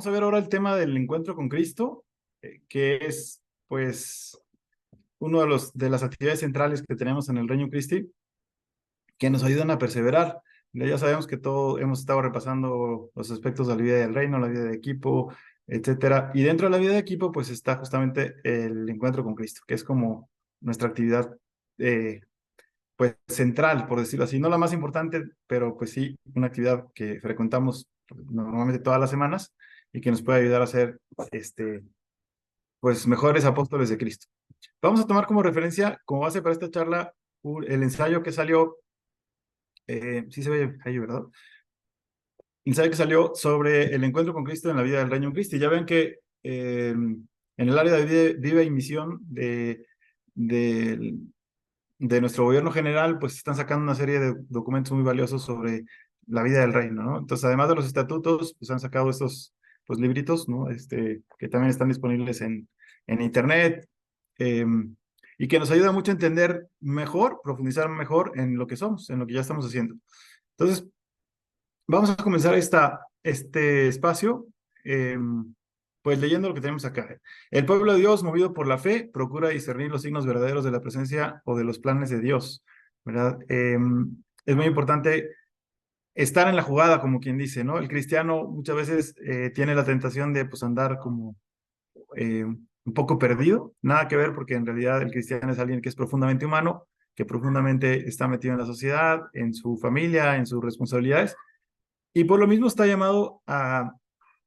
Vamos a ver ahora el tema del encuentro con Cristo, que es, pues, uno de las actividades centrales que tenemos en el Reino Christi, que nos ayudan a perseverar. Ya sabemos que todo hemos estado repasando los aspectos de la vida del reino, la vida de equipo, etcétera. Y dentro de la vida de equipo, pues está justamente el encuentro con Cristo, que es como nuestra actividad, pues, central, por decirlo así. No la más importante, pero pues sí, una actividad que frecuentamos normalmente todas las semanas y que nos puede ayudar a ser, pues, mejores apóstoles de Cristo. Vamos a tomar como referencia, como base para esta charla, el ensayo que salió, sí se ve ahí, ¿verdad? El ensayo que salió sobre el encuentro con Cristo en la vida del Reino Christi. Ya ven que en el área de vida y misión de, de nuestro gobierno general, pues están sacando una serie de documentos muy valiosos sobre la vida del reino, ¿no? Entonces, además de los estatutos, pues han sacado estos, pues, libritos, ¿no? Que también están disponibles en internet, eh, y que nos ayuda mucho a entender mejor, profundizar mejor en lo que somos, en lo que ya estamos haciendo. Entonces, vamos a comenzar este espacio, eh, pues leyendo lo que tenemos acá. El pueblo de Dios, movido por la fe, procura discernir los signos verdaderos de la presencia o de los planes de Dios, ¿verdad? Es muy importante estar en la jugada, como quien dice, ¿no? El cristiano muchas veces tiene la tentación de, pues, andar como un poco perdido, nada que ver, porque en realidad el cristiano es alguien que es profundamente humano, que profundamente está metido en la sociedad, en su familia, en sus responsabilidades, y por lo mismo está llamado a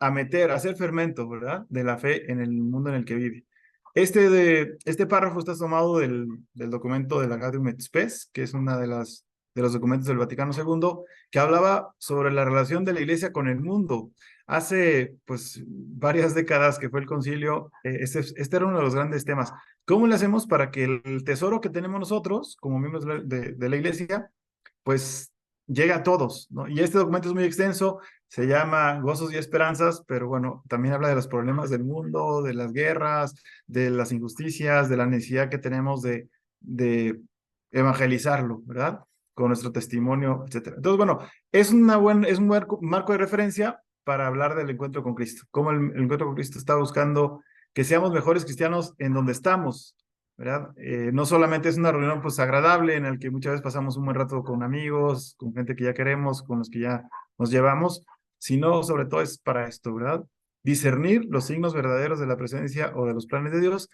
hacer fermento, ¿verdad? De la fe en el mundo en el que vive. Este párrafo está tomado del documento de la Gaudium et Spes, que es una de los documentos del Vaticano II, que hablaba sobre la relación de la Iglesia con el mundo. Hace, pues, varias décadas que fue el concilio, este era uno de los grandes temas. ¿Cómo le hacemos para que el tesoro que tenemos nosotros, como miembros de la Iglesia, pues llega a todos, ¿no? Y este documento es muy extenso, se llama Gozos y Esperanzas, pero bueno, también habla de los problemas del mundo, de las guerras, de las injusticias, de la necesidad que tenemos de evangelizarlo, ¿verdad? Con nuestro testimonio, etcétera. Entonces, bueno, es un buen marco de referencia para hablar del encuentro con Cristo, cómo el encuentro con Cristo está buscando que seamos mejores cristianos en donde estamos, ¿verdad? No solamente es una reunión, pues, agradable en la que muchas veces pasamos un buen rato con amigos, con gente que ya queremos, con los que ya nos llevamos, sino sobre todo es para esto, ¿verdad? Discernir los signos verdaderos de la presencia o de los planes de Dios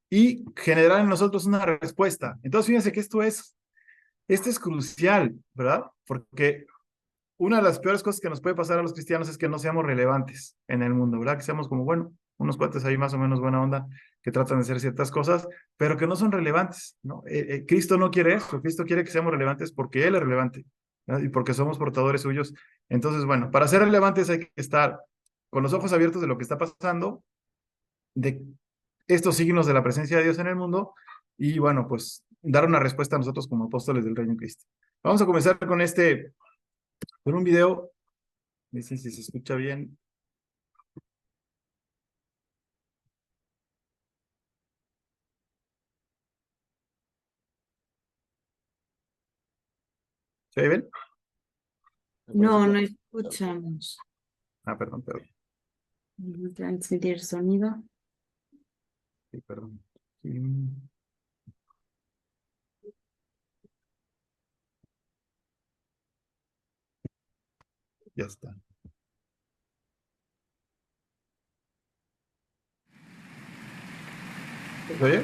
y generar en nosotros una respuesta. Entonces, fíjense que esto es crucial, ¿verdad? Porque una de las peores cosas que nos puede pasar a los cristianos es que no seamos relevantes en el mundo, ¿verdad? Que seamos como, bueno, unos cuates ahí más o menos buena onda que tratan de hacer ciertas cosas, pero que no son relevantes, ¿no? Cristo no quiere eso, Cristo quiere que seamos relevantes porque Él es relevante, ¿verdad? Y porque somos portadores suyos. Entonces, bueno, para ser relevantes hay que estar con los ojos abiertos de lo que está pasando, de estos signos de la presencia de Dios en el mundo, y bueno, pues dar una respuesta a nosotros como apóstoles del Reino de Cristo. Vamos a comenzar con un video. Dice si se escucha bien. ¿Se oye bien? No, no escuchamos. Ah, perdón, perdón. Transmitir sonido. Sí, perdón. Sí. Ya está. ¿Se oye?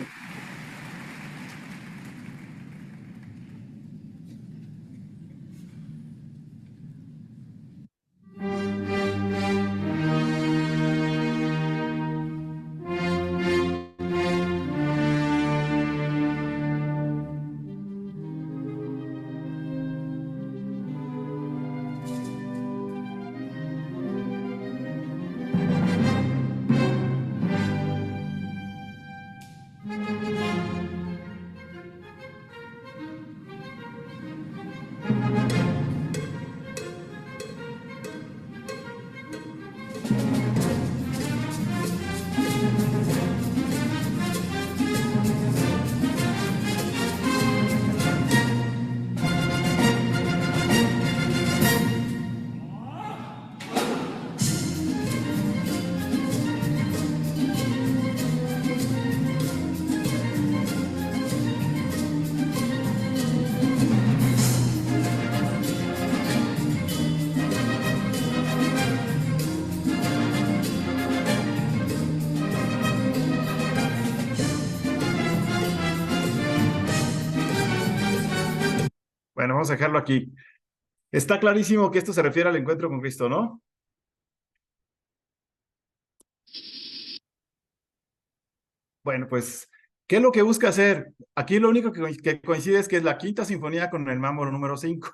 Bueno, vamos a dejarlo aquí. Está clarísimo que esto se refiere al encuentro con Cristo, ¿no? Bueno, pues, ¿qué es lo que busca hacer? Aquí lo único que coincide es que es la quinta sinfonía con el Mambo número 5.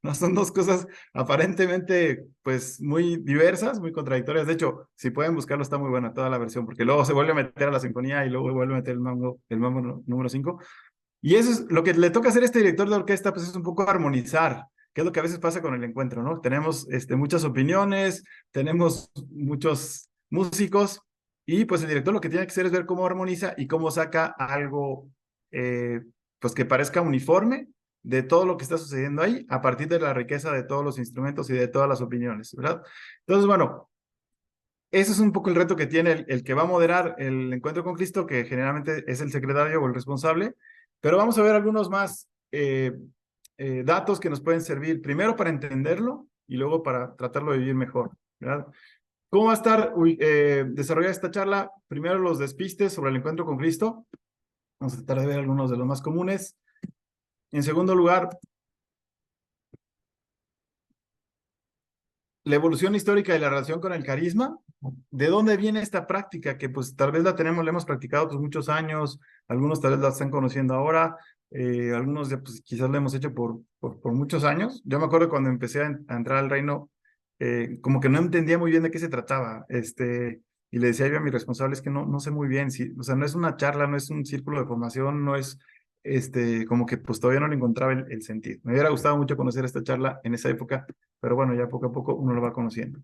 No son dos cosas aparentemente, pues, muy diversas, muy contradictorias. De hecho, si pueden buscarlo, está muy buena toda la versión, porque luego se vuelve a meter a la sinfonía y luego vuelve a meter el Mambo número 5. Y eso es lo que le toca hacer a este director de orquesta, pues es un poco armonizar, que es lo que a veces pasa con el encuentro, ¿no? Tenemos muchas opiniones, tenemos muchos músicos, y pues el director lo que tiene que hacer es ver cómo armoniza y cómo saca algo, eh, pues que parezca uniforme de todo lo que está sucediendo ahí, a partir de la riqueza de todos los instrumentos y de todas las opiniones, ¿verdad? Entonces, bueno, ese es un poco el reto que tiene el que va a moderar el encuentro con Cristo, que generalmente es el secretario o el responsable, pero vamos a ver algunos más datos que nos pueden servir, primero para entenderlo y luego para tratarlo de vivir mejor, ¿verdad? ¿Cómo va a estar desarrollada esta charla? Primero los despistes sobre el encuentro con Cristo. Vamos a tratar de ver algunos de los más comunes. En segundo lugar, la evolución histórica de la relación con el carisma. ¿De dónde viene esta práctica? Que pues tal vez la tenemos, la hemos practicado pues muchos años, algunos tal vez la están conociendo ahora, algunos ya, pues, quizás la hemos hecho por muchos años. Yo me acuerdo cuando empecé a entrar al reino, como que no entendía muy bien de qué se trataba, y le decía yo a mi responsable, es que no sé muy bien, si, o sea, no es una charla, no es un círculo de formación, no es, como que pues todavía no le encontraba el sentido. Me hubiera gustado mucho conocer esta charla en esa época, pero bueno, ya poco a poco uno lo va conociendo.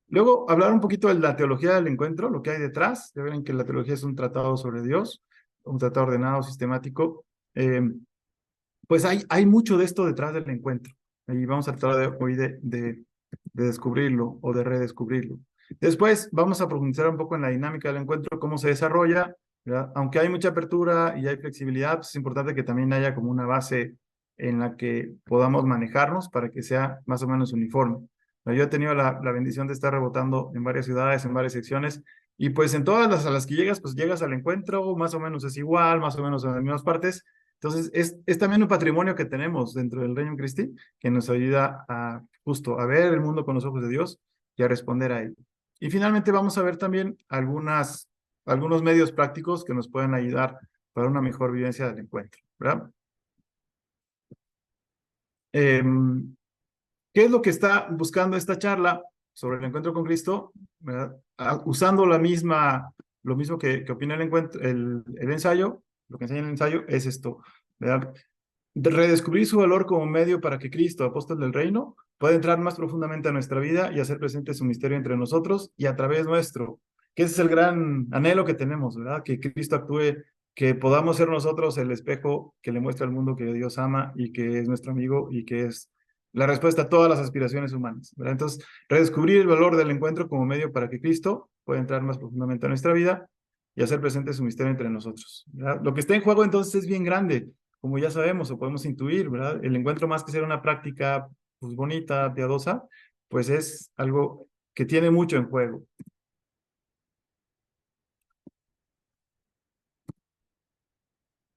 Luego, hablar un poquito de la teología del encuentro, lo que hay detrás. Ya ven que la teología es un tratado sobre Dios, un tratado ordenado, sistemático. Pues hay mucho de esto detrás del encuentro. Y vamos a tratar hoy de descubrirlo o de redescubrirlo. Después vamos a profundizar un poco en la dinámica del encuentro, cómo se desarrolla, ¿verdad? Aunque hay mucha apertura y hay flexibilidad, pues es importante que también haya como una base en la que podamos manejarnos para que sea más o menos uniforme. Yo he tenido la bendición de estar rebotando en varias ciudades, en varias secciones, y pues en todas las a las que llegas, pues llegas al encuentro, más o menos es igual, más o menos en las mismas partes. Entonces, es también un patrimonio que tenemos dentro del Reino Christi que nos ayuda a justo a ver el mundo con los ojos de Dios y a responder a él. Y finalmente vamos a ver también algunos medios prácticos que nos pueden ayudar para una mejor vivencia del encuentro, ¿verdad? ¿Qué es lo que está buscando esta charla sobre el encuentro con Cristo? ¿Verdad? Usando lo mismo que opina el encuentro, el ensayo, lo que enseña el ensayo es esto, ¿verdad? De redescubrir su valor como medio para que Cristo, apóstol del reino, pueda entrar más profundamente a nuestra vida y hacer presente su misterio entre nosotros y a través nuestro, que ese es el gran anhelo que tenemos, ¿verdad? Que Cristo actúe, que podamos ser nosotros el espejo que le muestra al mundo que Dios ama y que es nuestro amigo y que es la respuesta a todas las aspiraciones humanas, ¿verdad? Entonces, redescubrir el valor del encuentro como medio para que Cristo pueda entrar más profundamente a nuestra vida y hacer presente su misterio entre nosotros, ¿verdad? Lo que está en juego entonces es bien grande, como ya sabemos o podemos intuir, ¿verdad? El encuentro, más que ser una práctica pues bonita, piadosa, pues es algo que tiene mucho en juego.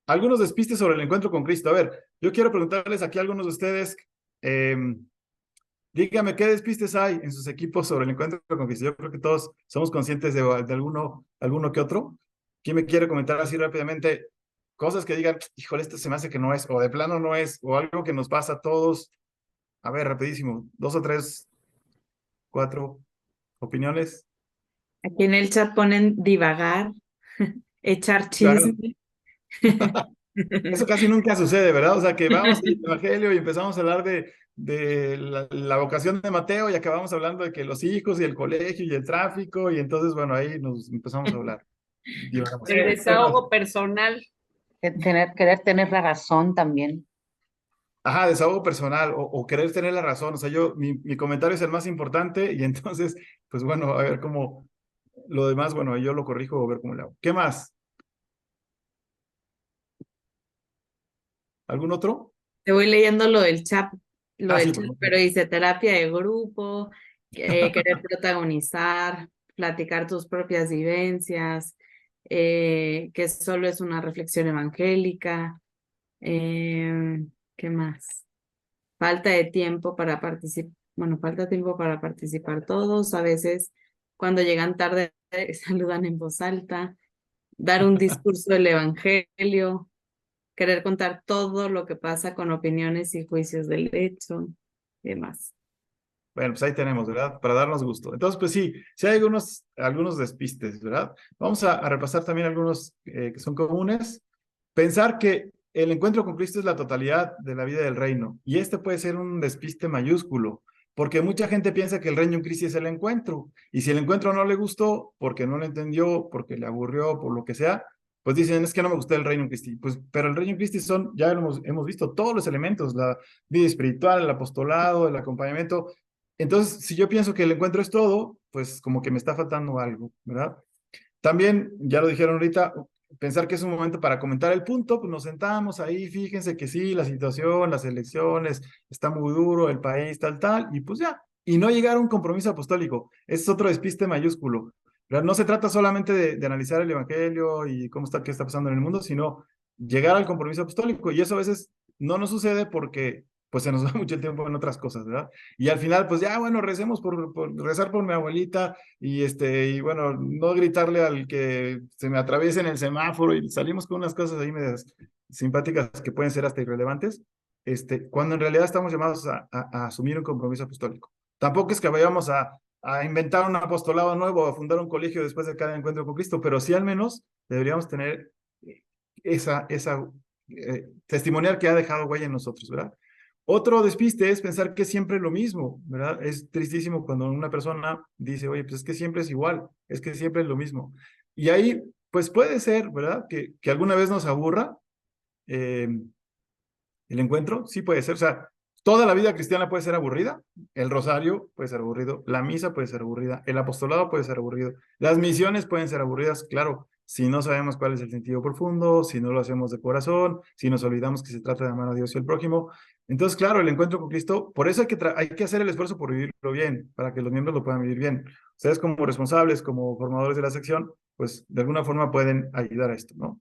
Algunos despistes sobre el encuentro con Cristo. A ver, yo quiero preguntarles aquí a algunos de ustedes, eh, dígame qué despistes hay en sus equipos sobre el encuentro con Cristo. Yo creo que todos somos conscientes de alguno que otro. ¿Quién me quiere comentar así rápidamente cosas que digan, híjole, esto se me hace que no es, o de plano no es, o algo que nos pasa a todos? A ver, rapidísimo, dos o tres, cuatro opiniones. Aquí en el chat ponen divagar, echar Claro. chisme. Eso casi nunca sucede, ¿verdad? O sea, que vamos al Evangelio y empezamos a hablar de la vocación de Mateo y acabamos hablando de que los hijos y el colegio y el tráfico y entonces, bueno, ahí nos empezamos a hablar. Divagamos. El desahogo personal. Querer tener la razón también. Ajá, desahogo personal o querer tener la razón. O sea, mi comentario es el más importante y entonces, pues bueno, a ver cómo lo demás, bueno, yo lo corrijo o ver cómo lo hago. ¿Qué más? ¿Algún otro? Te voy leyendo lo Ah, del sí, chat, por favor. pero dice terapia de grupo, querer protagonizar, platicar tus propias vivencias, que solo es una reflexión evangélica. ¿Qué más? falta de tiempo para participar, bueno, falta tiempo para participar todos, a veces cuando llegan tarde saludan en voz alta, dar un discurso del evangelio, querer contar todo lo que pasa con opiniones y juicios del hecho, y demás. Bueno, pues ahí tenemos, ¿verdad? Para darnos gusto. Entonces, pues sí, sí hay algunos despistes, ¿verdad? Vamos a repasar también algunos que son comunes. Pensar que el encuentro con Cristo es la totalidad de la vida del reino. Y este puede ser un despiste mayúsculo, porque mucha gente piensa que el reino en Cristo es el encuentro. Y si el encuentro no le gustó, porque no lo entendió, porque le aburrió, por lo que sea, pues dicen, es que no me gustó el reino en Cristo. Pues, pero el reino en Cristo son, ya lo hemos visto, todos los elementos, la vida espiritual, el apostolado, el acompañamiento. Entonces, si yo pienso que el encuentro es todo, pues como que me está faltando algo, ¿verdad? También, ya lo dijeron ahorita, pensar que es un momento para comentar el punto, pues nos sentamos ahí, fíjense que sí, la situación, las elecciones, está muy duro, el país, tal, y pues ya, y no llegar a un compromiso apostólico. Ese es otro despiste mayúsculo, ¿verdad? No se trata solamente de analizar el evangelio y qué está pasando en el mundo, sino llegar al compromiso apostólico, y eso a veces no nos sucede porque pues se nos va mucho el tiempo en otras cosas, ¿verdad? Y al final, pues ya, bueno, recemos por rezar por mi abuelita, y bueno, no gritarle al que se me atraviese en el semáforo, y salimos con unas cosas ahí medias simpáticas que pueden ser hasta irrelevantes, cuando en realidad estamos llamados a asumir un compromiso apostólico. Tampoco es que vayamos a inventar un apostolado nuevo, a fundar un colegio después de cada encuentro con Cristo, pero sí al menos deberíamos tener esa testimonial que ha dejado huella en nosotros, ¿verdad? Otro despiste es pensar que siempre es lo mismo, ¿verdad? Es tristísimo cuando una persona dice, oye, pues es que siempre es igual, es que siempre es lo mismo. Y ahí, pues puede ser, ¿verdad? Que alguna vez nos aburra eh, el encuentro, sí puede ser. O sea, toda la vida cristiana puede ser aburrida, el rosario puede ser aburrido, la misa puede ser aburrida, el apostolado puede ser aburrido, las misiones pueden ser aburridas, claro, si no sabemos cuál es el sentido profundo, si no lo hacemos de corazón, si nos olvidamos que se trata de amar a Dios y al prójimo. Entonces, claro, el encuentro con Cristo, por eso hay que hacer el esfuerzo por vivirlo bien, para que los miembros lo puedan vivir bien. Ustedes como responsables, como formadores de la sección, pues de alguna forma pueden ayudar a esto, ¿no?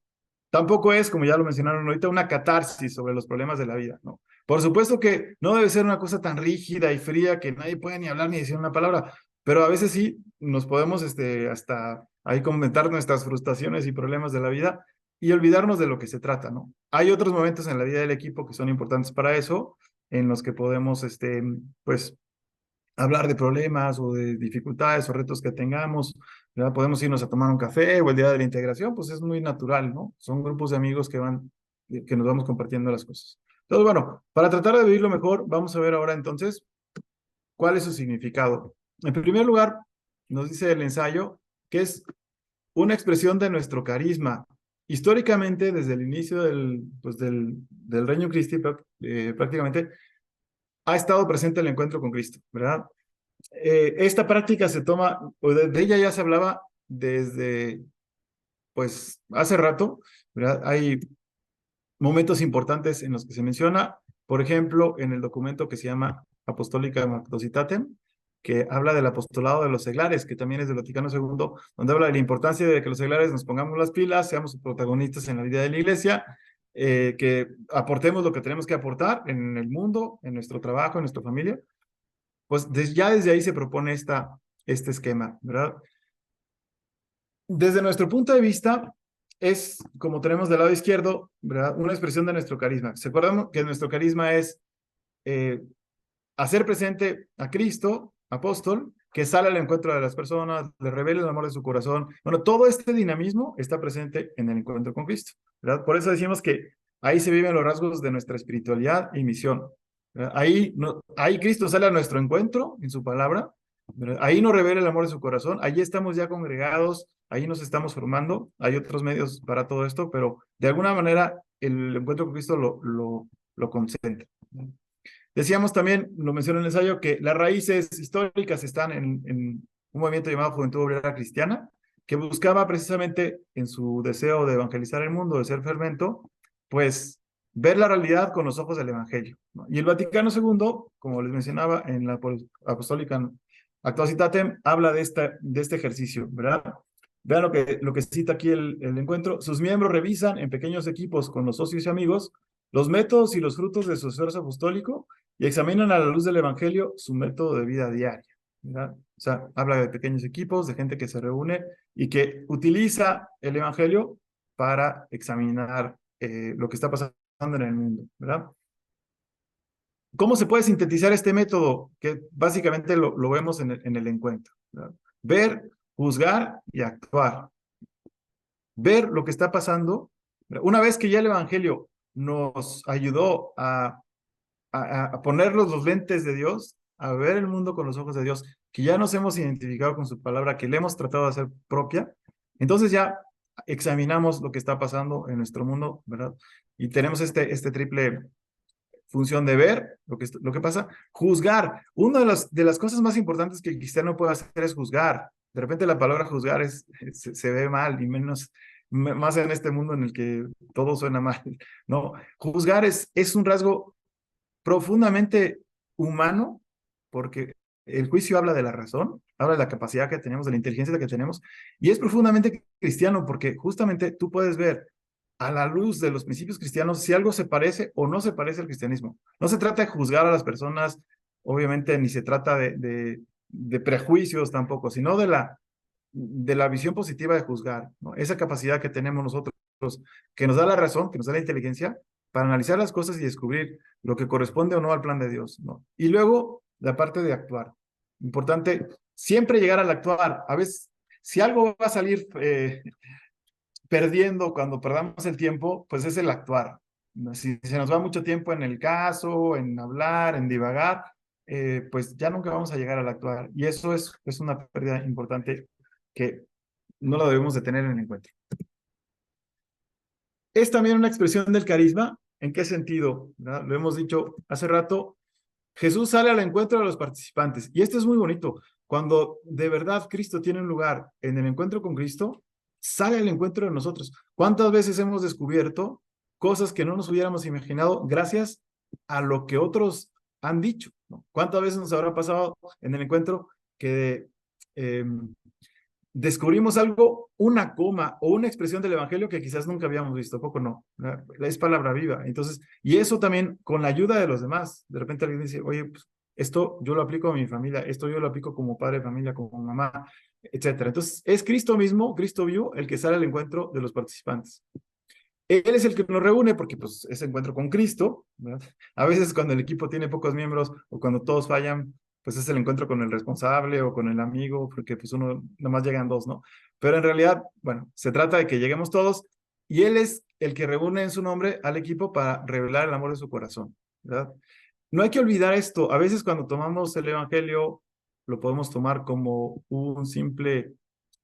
Tampoco es, como ya lo mencionaron ahorita, una catarsis sobre los problemas de la vida, ¿no? Por supuesto que no debe ser una cosa tan rígida y fría que nadie puede ni hablar ni decir una palabra, pero a veces sí nos podemos hasta ahí comentar nuestras frustraciones y problemas de la vida y olvidarnos de lo que se trata, ¿no? Hay otros momentos en la vida del equipo que son importantes para eso, en los que podemos, pues, hablar de problemas o de dificultades o retos que tengamos, ¿verdad? Podemos irnos a tomar un café o el día de la integración, pues es muy natural, ¿no? Son grupos de amigos que nos vamos compartiendo las cosas. Entonces, bueno, para tratar de vivirlo mejor, vamos a ver ahora entonces cuál es su significado. En primer lugar, nos dice el ensayo que es una expresión de nuestro carisma. Históricamente, desde el inicio del Reino Christi, prácticamente, ha estado presente el encuentro con Cristo, ¿verdad? Esta práctica se toma, o de ella ya se hablaba desde, pues, hace rato, ¿verdad? Hay momentos importantes en los que se menciona, por ejemplo, en el documento que se llama Apostólica Magdositatem, que habla del apostolado de los seglares, que también es del Vaticano II, donde habla de la importancia de que los seglares nos pongamos las pilas, seamos protagonistas en la vida de la iglesia, que aportemos lo que tenemos que aportar en el mundo, en nuestro trabajo, en nuestra familia. Pues ya desde ahí se propone este esquema, ¿verdad? Desde nuestro punto de vista, es, como tenemos del lado izquierdo, ¿verdad? Una expresión de nuestro carisma. ¿Se acuerdan que nuestro carisma es hacer presente a Cristo, apóstol, que sale al encuentro de las personas, le revela el amor de su corazón? Bueno, todo este dinamismo está presente en el encuentro con Cristo, ¿verdad? Por eso decimos que ahí se viven los rasgos de nuestra espiritualidad y misión. Ahí Cristo sale a nuestro encuentro en su palabra, ¿verdad? Ahí nos revela el amor de su corazón, ahí estamos ya congregados, ahí nos estamos formando, hay otros medios para todo esto, pero de alguna manera el encuentro con Cristo lo concentra. Decíamos también, lo mencioné en el ensayo, que las raíces históricas están en un movimiento llamado Juventud Obrera Cristiana, que buscaba precisamente en su deseo de evangelizar el mundo, de ser fermento, pues ver la realidad con los ojos del Evangelio, ¿no? Y el Vaticano II, como les mencionaba en la Apostólica Actuositatem, habla de este ejercicio, ¿verdad? Vean lo que cita aquí el encuentro. Sus miembros revisan en pequeños equipos con los socios y amigos los métodos y los frutos de su esfuerzo apostólico y examinan a la luz del Evangelio su método de vida diario, ¿verdad? O sea, habla de pequeños equipos, de gente que se reúne y que utiliza el Evangelio para examinar lo que está pasando en el mundo, ¿verdad? ¿Cómo se puede sintetizar este método? Que básicamente lo vemos en el encuentro, ¿verdad? Ver, juzgar y actuar. Ver lo que está pasando. Una vez que ya el Evangelio nos ayudó a ponernos los lentes de Dios, a ver el mundo con los ojos de Dios, que ya nos hemos identificado con su palabra, que le hemos tratado de hacer propia, entonces ya examinamos lo que está pasando en nuestro mundo, ¿verdad? Y tenemos este triple función de ver lo que pasa, juzgar. Una de las cosas más importantes que el cristiano puede hacer es juzgar. De repente la palabra juzgar se ve mal y menos, más en este mundo en el que todo suena mal. No, juzgar es un rasgo profundamente humano, porque el juicio habla de la razón, habla de la capacidad que tenemos, de la inteligencia que tenemos, y es profundamente cristiano, porque justamente tú puedes ver a la luz de los principios cristianos si algo se parece o no se parece al cristianismo. No se trata de juzgar a las personas, obviamente, ni se trata de prejuicios tampoco, sino de la visión positiva de juzgar, ¿no? Esa capacidad que tenemos nosotros, que nos da la razón, que nos da la inteligencia, para analizar las cosas y descubrir lo que corresponde o no al plan de Dios, ¿no? Y luego, la parte de actuar. Importante, siempre llegar al actuar. A veces, si algo va a salir perdiendo cuando perdamos el tiempo, pues es el actuar. Si se nos va mucho tiempo en el caso, en hablar, en divagar, pues ya nunca vamos a llegar al actuar. Y eso es una pérdida importante que no lo debemos de tener en el encuentro. Es también una expresión del carisma. ¿En qué sentido? ¿Verdad? Lo hemos dicho hace rato. Jesús sale al encuentro de los participantes. Y esto es muy bonito. Cuando de verdad Cristo tiene un lugar en el encuentro con Cristo, sale al encuentro de nosotros. ¿Cuántas veces hemos descubierto cosas que no nos hubiéramos imaginado gracias a lo que otros han dicho, ¿no? ¿Cuántas veces nos habrá pasado en el encuentro que descubrimos algo, una coma o una expresión del Evangelio que quizás nunca habíamos visto? Poco no, es palabra viva. Entonces, y eso también con la ayuda de los demás. De repente alguien dice, oye, pues, esto yo lo aplico a mi familia, esto yo lo aplico como padre de familia, como mamá, etcétera. Entonces, es Cristo mismo, Cristo vivo, el que sale al encuentro de los participantes. Él es el que nos reúne porque pues es encuentro con Cristo, ¿verdad? A veces cuando el equipo tiene pocos miembros o cuando todos fallan, pues es el encuentro con el responsable o con el amigo, porque pues uno, nomás llegan dos, ¿no? Pero en realidad, bueno, se trata de que lleguemos todos y Él es el que reúne en su nombre al equipo para revelar el amor de su corazón, ¿verdad? No hay que olvidar esto. A veces cuando tomamos el Evangelio, lo podemos tomar como un simple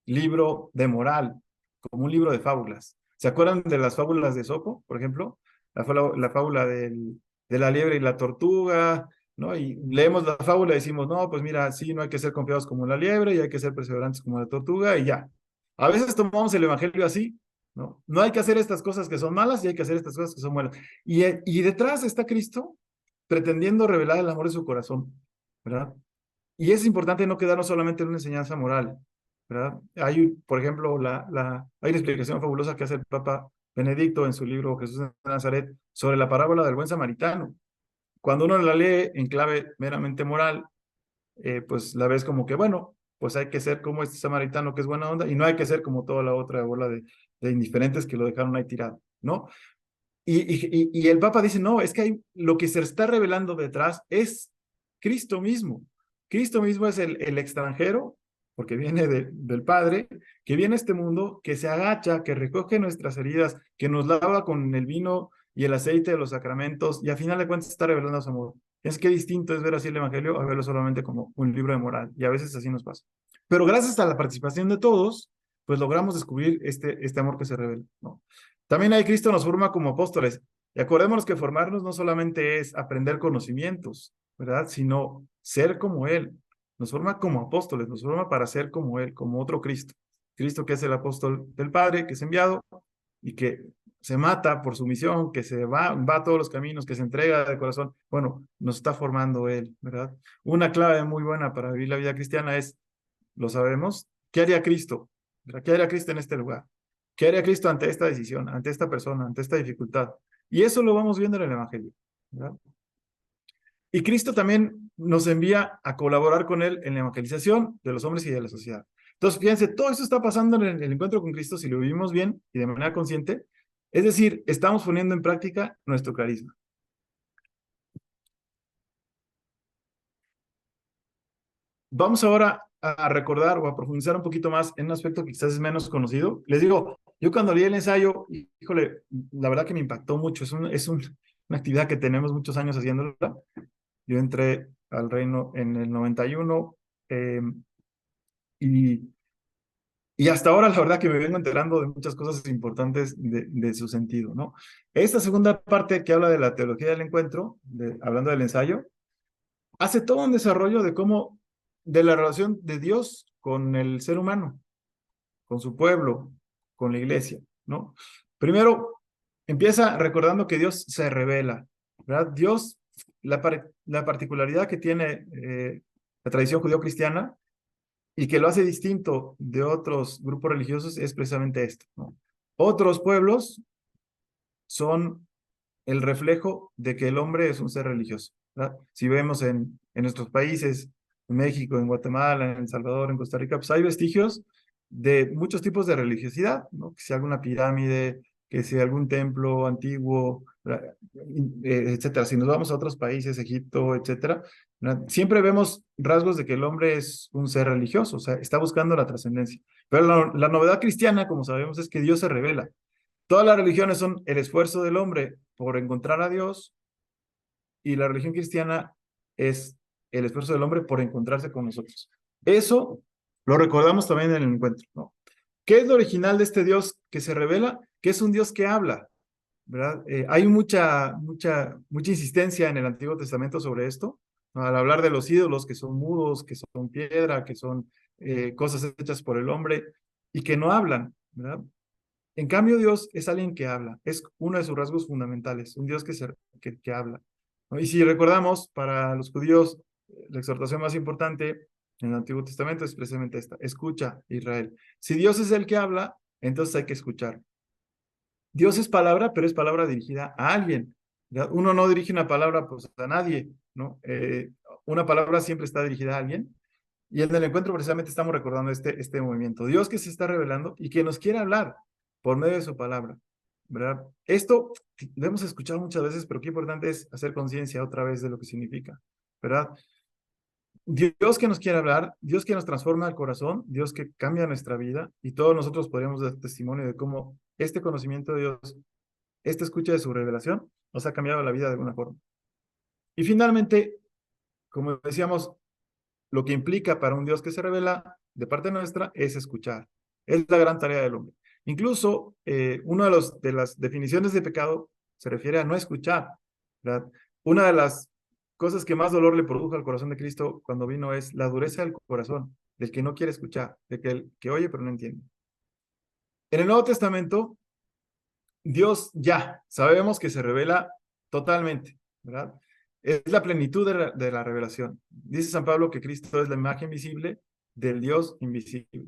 libro de moral, como un libro de fábulas. ¿Se acuerdan de las fábulas de Esopo, por ejemplo? La fábula de la liebre y la tortuga, ¿no? Y leemos la fábula y decimos, no, pues mira, sí, no hay que ser confiados como la liebre y hay que ser perseverantes como la tortuga y ya. A veces tomamos el Evangelio así, ¿no? No hay que hacer estas cosas que son malas y hay que hacer estas cosas que son buenas. Y detrás está Cristo pretendiendo revelar el amor de su corazón, ¿verdad? Y es importante no quedarnos solamente en una enseñanza moral, ¿verdad? Hay, por ejemplo, hay una explicación fabulosa que hace el Papa Benedicto en su libro Jesús de Nazaret sobre la parábola del buen samaritano. Cuando uno la lee en clave meramente moral, pues la ves como que, bueno, pues hay que ser como este samaritano que es buena onda y no hay que ser como toda la otra bola de indiferentes que lo dejaron ahí tirado, ¿no? Y el Papa dice, no, es que lo que se está revelando detrás es Cristo mismo. Cristo mismo es el extranjero, porque viene del Padre, que viene a este mundo, que se agacha, que recoge nuestras heridas, que nos lava con el vino y el aceite de los sacramentos, y a final de cuentas está revelando su amor. Es que distinto es ver así el Evangelio a verlo solamente como un libro de moral, y a veces así nos pasa. Pero gracias a la participación de todos, pues logramos descubrir este amor que se revela, ¿no? También ahí Cristo nos forma como apóstoles. Y acordémonos que formarnos no solamente es aprender conocimientos, ¿verdad? Sino ser como Él. Nos forma como apóstoles, nos forma para ser como Él, como otro Cristo. Cristo que es el apóstol del Padre, que es enviado y que se mata por su misión, que se va a todos los caminos, que se entrega de corazón. Bueno, nos está formando Él, ¿verdad? Una clave muy buena para vivir la vida cristiana es, lo sabemos, ¿qué haría Cristo? ¿Qué haría Cristo en este lugar? ¿Qué haría Cristo ante esta decisión, ante esta persona, ante esta dificultad? Y eso lo vamos viendo en el Evangelio, ¿verdad? Y Cristo también nos envía a colaborar con Él en la evangelización de los hombres y de la sociedad. Entonces, fíjense, todo eso está pasando en el encuentro con Cristo si lo vivimos bien y de manera consciente. Es decir, estamos poniendo en práctica nuestro carisma. Vamos ahora a recordar o a profundizar un poquito más en un aspecto que quizás es menos conocido. Les digo, yo cuando leí el ensayo, híjole, la verdad que me impactó mucho. Una actividad que tenemos muchos años haciéndola. Yo entré al reino en el 91 y, y hasta ahora la verdad que me vengo enterando de muchas cosas importantes de su sentido, ¿no? Esta segunda parte que habla de la teología del encuentro, hablando del ensayo, hace todo un desarrollo de la relación de Dios con el ser humano, con su pueblo, con la iglesia, ¿no? Primero, empieza recordando que Dios se revela, ¿verdad? Dios, la particularidad que tiene la tradición judío-cristiana y que lo hace distinto de otros grupos religiosos es precisamente esto, ¿no? Otros pueblos son el reflejo de que el hombre es un ser religioso, ¿verdad? Si vemos en nuestros países, en México, en Guatemala, en El Salvador, en Costa Rica, pues hay vestigios de muchos tipos de religiosidad, ¿no? Que sea alguna pirámide, que sea algún templo antiguo, etcétera. Si nos vamos a otros países, Egipto, etcétera, ¿verdad? Siempre vemos rasgos de que el hombre es un ser religioso, o sea, está buscando la trascendencia. Pero la novedad cristiana, como sabemos, es que Dios se revela. Todas las religiones son el esfuerzo del hombre por encontrar a Dios y la religión cristiana es el esfuerzo del hombre por encontrarse con nosotros. Eso lo recordamos también en el encuentro, ¿no? ¿Qué es lo original de este Dios que se revela? Que es un Dios que habla, ¿verdad? Hay mucha insistencia en el Antiguo Testamento sobre esto, ¿no? Al hablar de los ídolos que son mudos, que son piedra, que son cosas hechas por el hombre y que no hablan, ¿verdad? En cambio, Dios es alguien que habla, es uno de sus rasgos fundamentales, un Dios que habla, ¿no? Y si recordamos, para los judíos, la exhortación más importante en el Antiguo Testamento es precisamente esta: escucha, Israel. Si Dios es el que habla, entonces hay que escuchar. Dios es palabra, pero es palabra dirigida a alguien, ¿ya? Uno no dirige una palabra pues, a nadie, ¿no? Una palabra siempre está dirigida a alguien. Y en el encuentro precisamente estamos recordando este movimiento. Dios que se está revelando y que nos quiere hablar por medio de su palabra, ¿verdad? Esto lo hemos escuchado muchas veces, pero qué importante es hacer conciencia otra vez de lo que significa, ¿verdad? Dios que nos quiere hablar, Dios que nos transforma el corazón, Dios que cambia nuestra vida y todos nosotros podríamos dar testimonio de cómo este conocimiento de Dios, esta escucha de su revelación, nos ha cambiado la vida de alguna forma. Y finalmente, como decíamos, lo que implica para un Dios que se revela de parte nuestra es escuchar. Es la gran tarea del hombre. Incluso una de las definiciones de pecado se refiere a no escuchar, ¿verdad? Una de las cosas que más dolor le produjo al corazón de Cristo cuando vino es la dureza del corazón, del que no quiere escuchar, del que oye pero no entiende. En el Nuevo Testamento, Dios ya sabemos que se revela totalmente, ¿verdad? Es la plenitud de la revelación. Dice San Pablo que Cristo es la imagen visible del Dios invisible.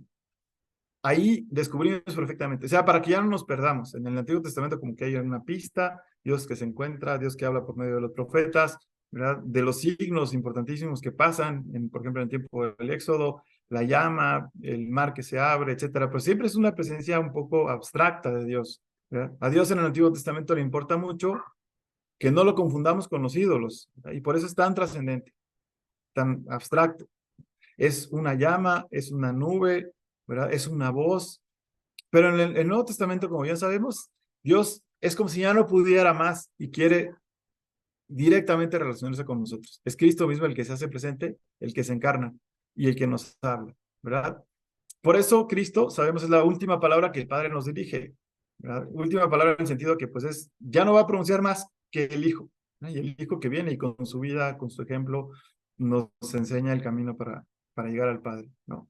Ahí descubrimos perfectamente, o sea, para que ya no nos perdamos. En el Antiguo Testamento como que hay una pista, Dios que se encuentra, Dios que habla por medio de los profetas, ¿verdad? De los signos importantísimos que pasan, por ejemplo, en el tiempo del Éxodo, la llama, el mar que se abre, etcétera. Pero siempre es una presencia un poco abstracta de Dios, ¿verdad? A Dios en el Antiguo Testamento le importa mucho que no lo confundamos con los ídolos, ¿verdad? Y por eso es tan trascendente, tan abstracto. Es una llama, es una nube, ¿verdad? Es una voz. Pero en el Nuevo Testamento, como ya sabemos, Dios es como si ya no pudiera más y quiere directamente relacionarse con nosotros. Es Cristo mismo el que se hace presente, el que se encarna y el que nos habla, ¿verdad? Por eso Cristo, sabemos, es la última palabra que el Padre nos dirige, ¿verdad? Última palabra en el sentido que pues ya no va a pronunciar más que el Hijo, ¿no? Y el Hijo que viene y con su vida, con su ejemplo, nos enseña el camino para llegar al Padre, ¿no?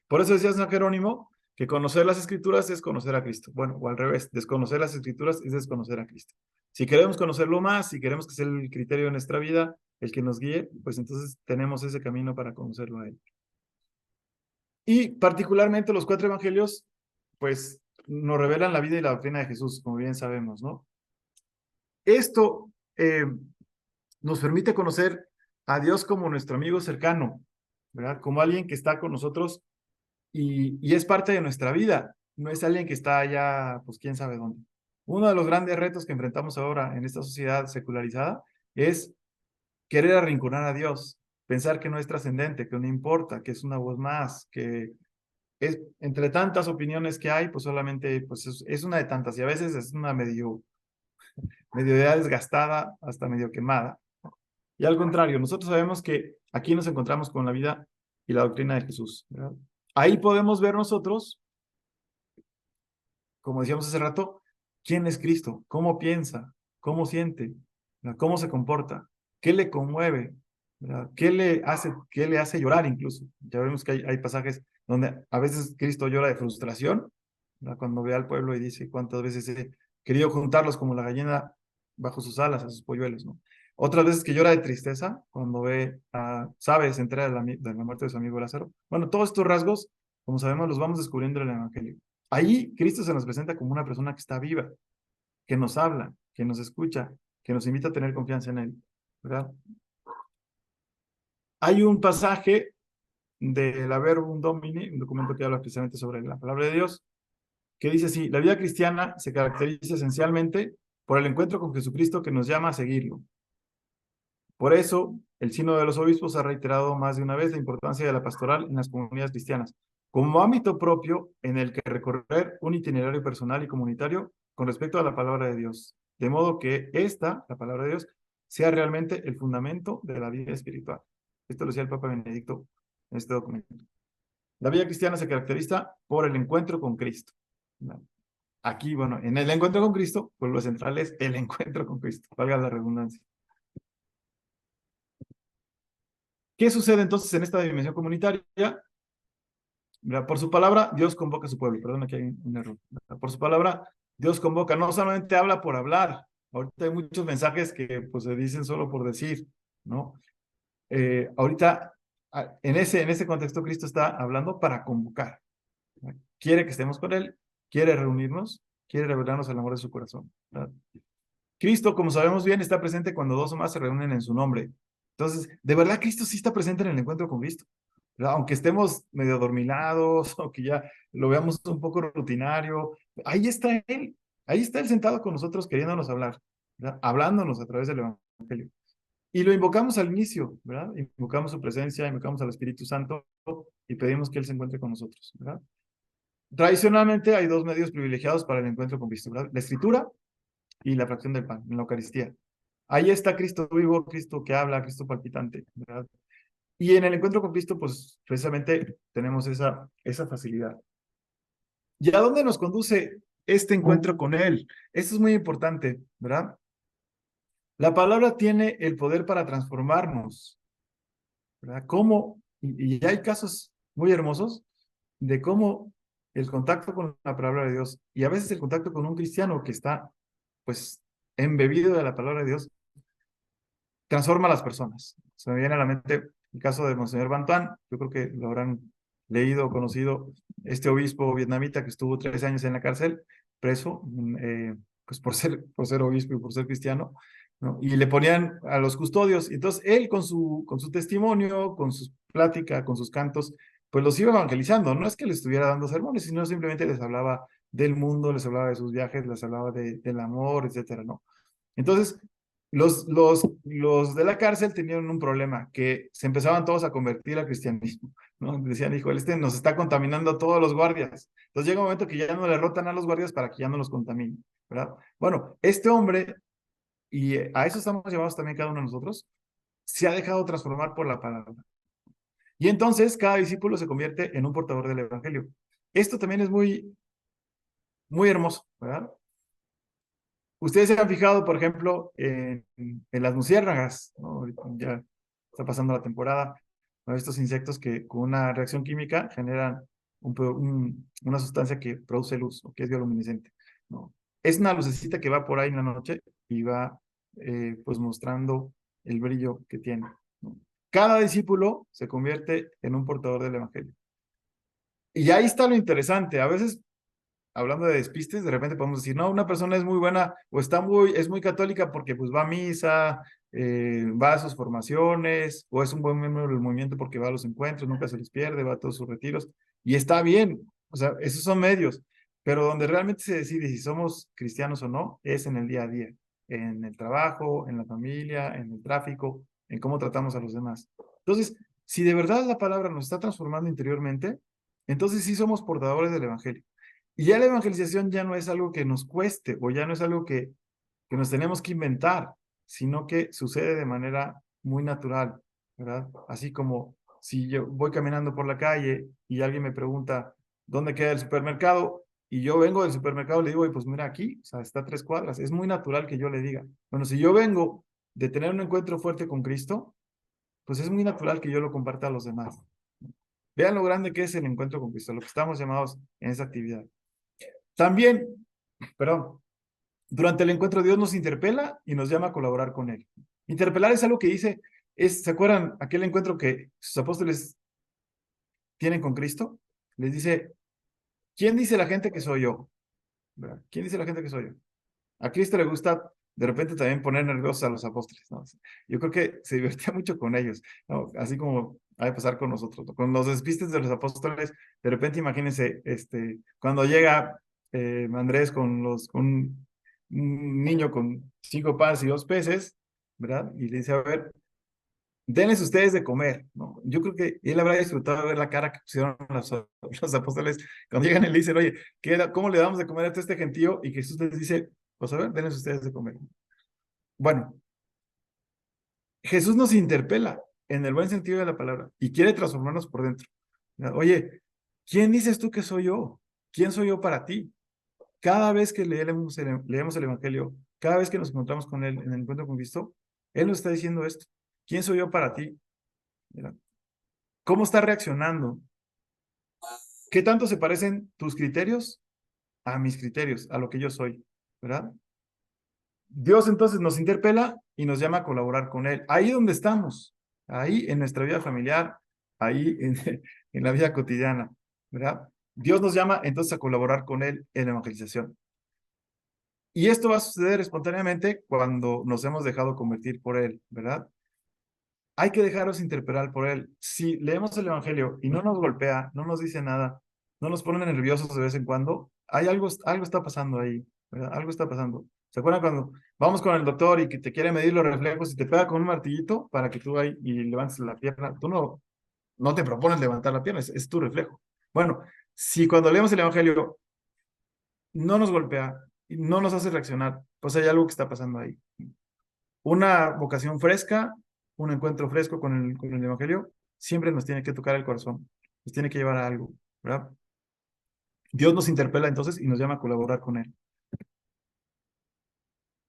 Por eso decía San Jerónimo que conocer las Escrituras es conocer a Cristo. Bueno, o al revés, desconocer las Escrituras es desconocer a Cristo. Si queremos conocerlo más, si queremos que sea el criterio de nuestra vida, el que nos guíe, pues entonces tenemos ese camino para conocerlo a Él. Y particularmente los 4 evangelios, pues nos revelan la vida y la doctrina de Jesús, como bien sabemos, ¿no? Esto nos permite conocer a Dios como nuestro amigo cercano, ¿verdad? Como alguien que está con nosotros y es parte de nuestra vida. No es alguien que está allá, pues quién sabe dónde. Uno de los grandes retos que enfrentamos ahora en esta sociedad secularizada es querer arrinconar a Dios, pensar que no es trascendente, que no importa, que es una voz más, que es entre tantas opiniones que hay, pues solamente pues es una de tantas y a veces es una medio ya desgastada, hasta medio quemada. Y al contrario, nosotros sabemos que aquí nos encontramos con la vida y la doctrina de Jesús, ¿verdad? Ahí podemos ver nosotros, como decíamos hace rato, quién es Cristo, cómo piensa, cómo siente, ¿verdad? Cómo se comporta, qué le conmueve, ¿verdad? Qué le hace llorar incluso. Ya vemos que hay pasajes donde a veces Cristo llora de frustración, ¿verdad? Cuando ve al pueblo y dice cuántas veces he querido juntarlos como la gallina bajo sus alas, a sus polluelos, ¿no? Otras veces que llora de tristeza cuando se entera de la muerte de su amigo Lázaro. Bueno, todos estos rasgos, como sabemos, los vamos descubriendo en el Evangelio. Ahí Cristo se nos presenta como una persona que está viva, que nos habla, que nos escucha, que nos invita a tener confianza en Él, ¿verdad? Hay un pasaje de la Verbum Domini, un documento que habla precisamente sobre la palabra de Dios, que dice así: la vida cristiana se caracteriza esencialmente por el encuentro con Jesucristo que nos llama a seguirlo. Por eso, el Sínodo de los Obispos ha reiterado más de una vez la importancia de la pastoral en las comunidades cristianas, como ámbito propio en el que recorrer un itinerario personal y comunitario con respecto a la palabra de Dios, de modo que la palabra de Dios, sea realmente el fundamento de la vida espiritual. Esto lo decía el Papa Benedicto en este documento. La vida cristiana se caracteriza por el encuentro con Cristo. Aquí, bueno, en el encuentro con Cristo, pues lo central es el encuentro con Cristo, valga la redundancia. ¿Qué sucede entonces en esta dimensión comunitaria? Mira, por su palabra, Dios convoca a su pueblo. Perdón, aquí hay un error. Por su palabra, Dios convoca. No solamente habla por hablar. Ahorita hay muchos mensajes que pues, se dicen solo por decir, ¿no? Ahorita, en ese contexto, Cristo está hablando para convocar. ¿No? Quiere que estemos con Él, quiere reunirnos, quiere revelarnos el amor de su corazón, ¿verdad? Cristo, como sabemos bien, está presente cuando dos o más se reúnen en su nombre. Entonces, de verdad, Cristo sí está presente en el encuentro con Cristo, ¿verdad? Aunque estemos medio adormilados o que ya lo veamos un poco rutinario, ahí está Él sentado con nosotros queriéndonos hablar, ¿verdad? Hablándonos a través del Evangelio. Y lo invocamos al inicio, ¿verdad? Invocamos su presencia, invocamos al Espíritu Santo y pedimos que Él se encuentre con nosotros, ¿verdad? Tradicionalmente hay dos medios privilegiados para el encuentro con Cristo, ¿verdad? La Escritura y la fracción del pan, en la Eucaristía. Ahí está Cristo vivo, Cristo que habla, Cristo palpitante, ¿verdad? Y en el encuentro con Cristo, pues precisamente tenemos esa facilidad. ¿Y a dónde nos conduce este encuentro con Él? Esto es muy importante, ¿verdad? La palabra tiene el poder para transformarnos, ¿verdad? Y hay casos muy hermosos de cómo el contacto con la palabra de Dios y a veces el contacto con un cristiano que está, pues, embebido de la palabra de Dios, transforma a las personas. Se me viene a la mente el caso de Monseñor Bantuan, yo creo que lo habrán leído o conocido, este obispo vietnamita que estuvo 3 años en la cárcel, preso, pues por ser obispo y por ser cristiano, ¿no? Y le ponían a los custodios, y entonces él con su testimonio, con su plática, con sus cantos, pues los iba evangelizando. No es que les estuviera dando sermones, sino simplemente les hablaba del mundo, les hablaba de sus viajes, les hablaba del amor, etcétera, ¿no? Entonces, los de la cárcel tenían un problema, que se empezaban todos a convertir al cristianismo, ¿no? Decían, hijo, nos está contaminando a todos los guardias. Entonces llega un momento que ya no le rotan a los guardias para que ya no los contaminen, ¿verdad? Bueno, este hombre, y a eso estamos llamados también cada uno de nosotros, se ha dejado transformar por la palabra. Y entonces cada discípulo se convierte en un portador del evangelio. Esto también es muy, muy hermoso, ¿verdad? Ustedes se han fijado, por ejemplo, en las luciérnagas, ¿no? Ya está pasando la temporada, ¿no? Estos insectos que con una reacción química generan una sustancia que produce luz, o que es bioluminiscente, ¿no? Es una lucecita que va por ahí en la noche y va pues mostrando el brillo que tiene, ¿no? Cada discípulo se convierte en un portador del evangelio. Y ahí está lo interesante. A veces hablando de despistes, de repente podemos decir, no, una persona es muy buena o es muy católica porque pues va a misa, va a sus formaciones, o es un buen miembro del movimiento porque va a los encuentros, nunca se les pierde, va a todos sus retiros, y está bien, o sea, esos son medios, pero donde realmente se decide si somos cristianos o no, es en el día a día, en el trabajo, en la familia, en el tráfico, en cómo tratamos a los demás. Entonces, si de verdad la palabra nos está transformando interiormente, entonces sí somos portadores del evangelio. Y ya la evangelización ya no es algo que nos cueste, o ya no es algo que nos tenemos que inventar, sino que sucede de manera muy natural, ¿verdad? Así como si yo voy caminando por la calle y alguien me pregunta, ¿dónde queda el supermercado? Y yo vengo del supermercado, le digo, pues mira aquí, o sea, está a 3 cuadras. Es muy natural que yo le diga. Bueno, si yo vengo de tener un encuentro fuerte con Cristo, pues es muy natural que yo lo comparta a los demás. Vean lo grande que es el encuentro con Cristo, lo que estamos llamados en esa actividad. También, perdón, durante el encuentro Dios nos interpela y nos llama a colaborar con Él. Interpelar es algo que dice, ¿se acuerdan aquel encuentro que sus apóstoles tienen con Cristo? Les dice, ¿quién dice la gente que soy yo? ¿Verdad? ¿Quién dice la gente que soy yo? A Cristo le gusta de repente también poner nerviosos a los apóstoles, ¿no? Yo creo que se divertía mucho con ellos, ¿no? Así como ha de pasar con nosotros, ¿no? Con los despistes de los apóstoles, de repente imagínense, cuando llega Andrés con un niño con 5 panes y 2 peces, ¿verdad? Y le dice, a ver, denles ustedes de comer, ¿no? Yo creo que él habrá disfrutado de ver la cara que pusieron los apóstoles cuando llegan y le dicen, oye, ¿cómo le damos de comer a todo este gentío? Y Jesús les dice, pues a ver, denles ustedes de comer. Bueno, Jesús nos interpela en el buen sentido de la palabra y quiere transformarnos por dentro. Oye, ¿quién dices tú que soy yo? ¿Quién soy yo para ti? Cada vez que leemos el Evangelio, cada vez que nos encontramos con Él en el encuentro con Cristo, Él nos está diciendo esto. ¿Quién soy yo para ti? ¿Verdad? ¿Cómo está reaccionando? ¿Qué tanto se parecen tus criterios a mis criterios, a lo que yo soy? ¿Verdad? Dios entonces nos interpela y nos llama a colaborar con Él. Ahí donde estamos, ahí en nuestra vida familiar, ahí en la vida cotidiana, ¿verdad? Dios nos llama entonces a colaborar con Él en la evangelización. Y esto va a suceder espontáneamente cuando nos hemos dejado convertir por Él, ¿verdad? Hay que dejarnos interpelar por Él. Si leemos el Evangelio y no nos golpea, no nos dice nada, no nos pone nerviosos de vez en cuando, hay algo está pasando ahí, ¿verdad? Algo está pasando. ¿Se acuerdan cuando vamos con el doctor y que te quiere medir los reflejos y te pega con un martillito para que tú ahí y levantes la pierna? Tú no te propones levantar la pierna, es tu reflejo. Bueno, si cuando leemos el Evangelio no nos golpea y no nos hace reaccionar, pues hay algo que está pasando ahí. Una vocación fresca, un encuentro fresco con el Evangelio, siempre nos tiene que tocar el corazón, nos tiene que llevar a algo, ¿verdad? Dios nos interpela entonces y nos llama a colaborar con Él.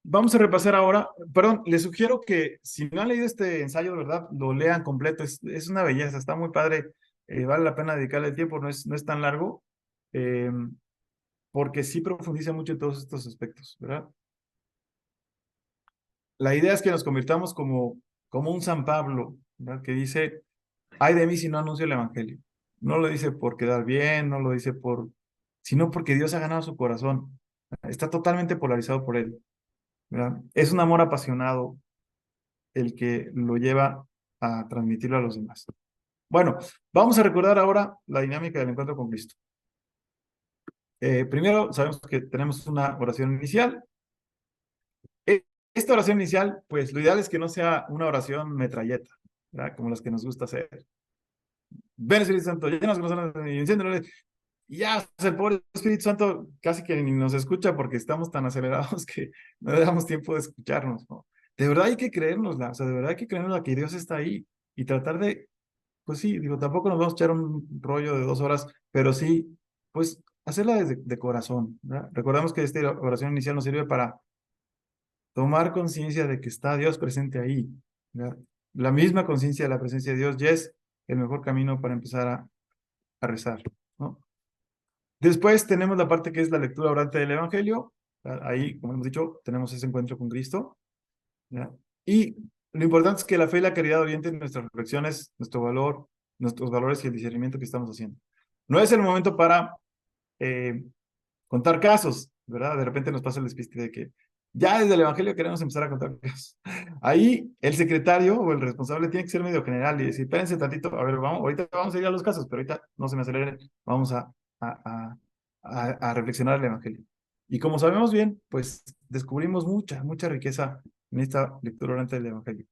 Vamos a repasar ahora, perdón, les sugiero que si no han leído este ensayo, de verdad, lo lean completo, es una belleza, está muy padre, vale la pena dedicarle el tiempo, no es tan largo, eh, porque sí profundiza mucho en todos estos aspectos, ¿verdad? La idea es que nos convirtamos como un San Pablo, ¿verdad? Que dice, ay de mí si no anuncio el Evangelio. No lo dice por quedar bien, no lo dice sino porque Dios ha ganado su corazón. Está totalmente polarizado por él, ¿verdad? Es un amor apasionado el que lo lleva a transmitirlo a los demás. Bueno, vamos a recordar ahora la dinámica del encuentro con Cristo. Primero, sabemos que tenemos una oración inicial. Esta oración inicial, pues lo ideal es que no sea una oración metralleta, ¿verdad? Como las que nos gusta hacer. Ven Espíritu Santo, llenos y enciéndelo. Y ya, o sea, el pobre Espíritu Santo casi que ni nos escucha porque estamos tan acelerados que no le damos tiempo de escucharnos, ¿no? De verdad hay que creérnosla, o sea, de verdad hay que creérnosla que Dios está ahí y tratar de, pues sí, digo, tampoco nos vamos a echar un rollo de 2 horas, pero sí, pues hacerla desde de corazón, ¿verdad? Recordamos que esta oración inicial nos sirve para tomar conciencia de que está Dios presente ahí, ¿verdad? La misma conciencia de la presencia de Dios ya es el mejor camino para empezar a rezar, ¿no? Después tenemos la parte que es la lectura orante del Evangelio. Ahí, como hemos dicho, tenemos ese encuentro con Cristo, ¿ya? Y lo importante es que la fe y la caridad orienten nuestras reflexiones, nuestros valores y el discernimiento que estamos haciendo. No es el momento para contar casos, ¿verdad? De repente nos pasa el despiste de que, Ya desde el Evangelio queremos empezar a contar casos. Ahí el secretario o el responsable tiene que ser medio general y decir, espérense tantito, a ver, vamos, ahorita vamos a ir a los casos, pero ahorita no se me aceleren, vamos a reflexionar el Evangelio. Y como sabemos bien, pues descubrimos mucha riqueza en esta lectura durante el Evangelio.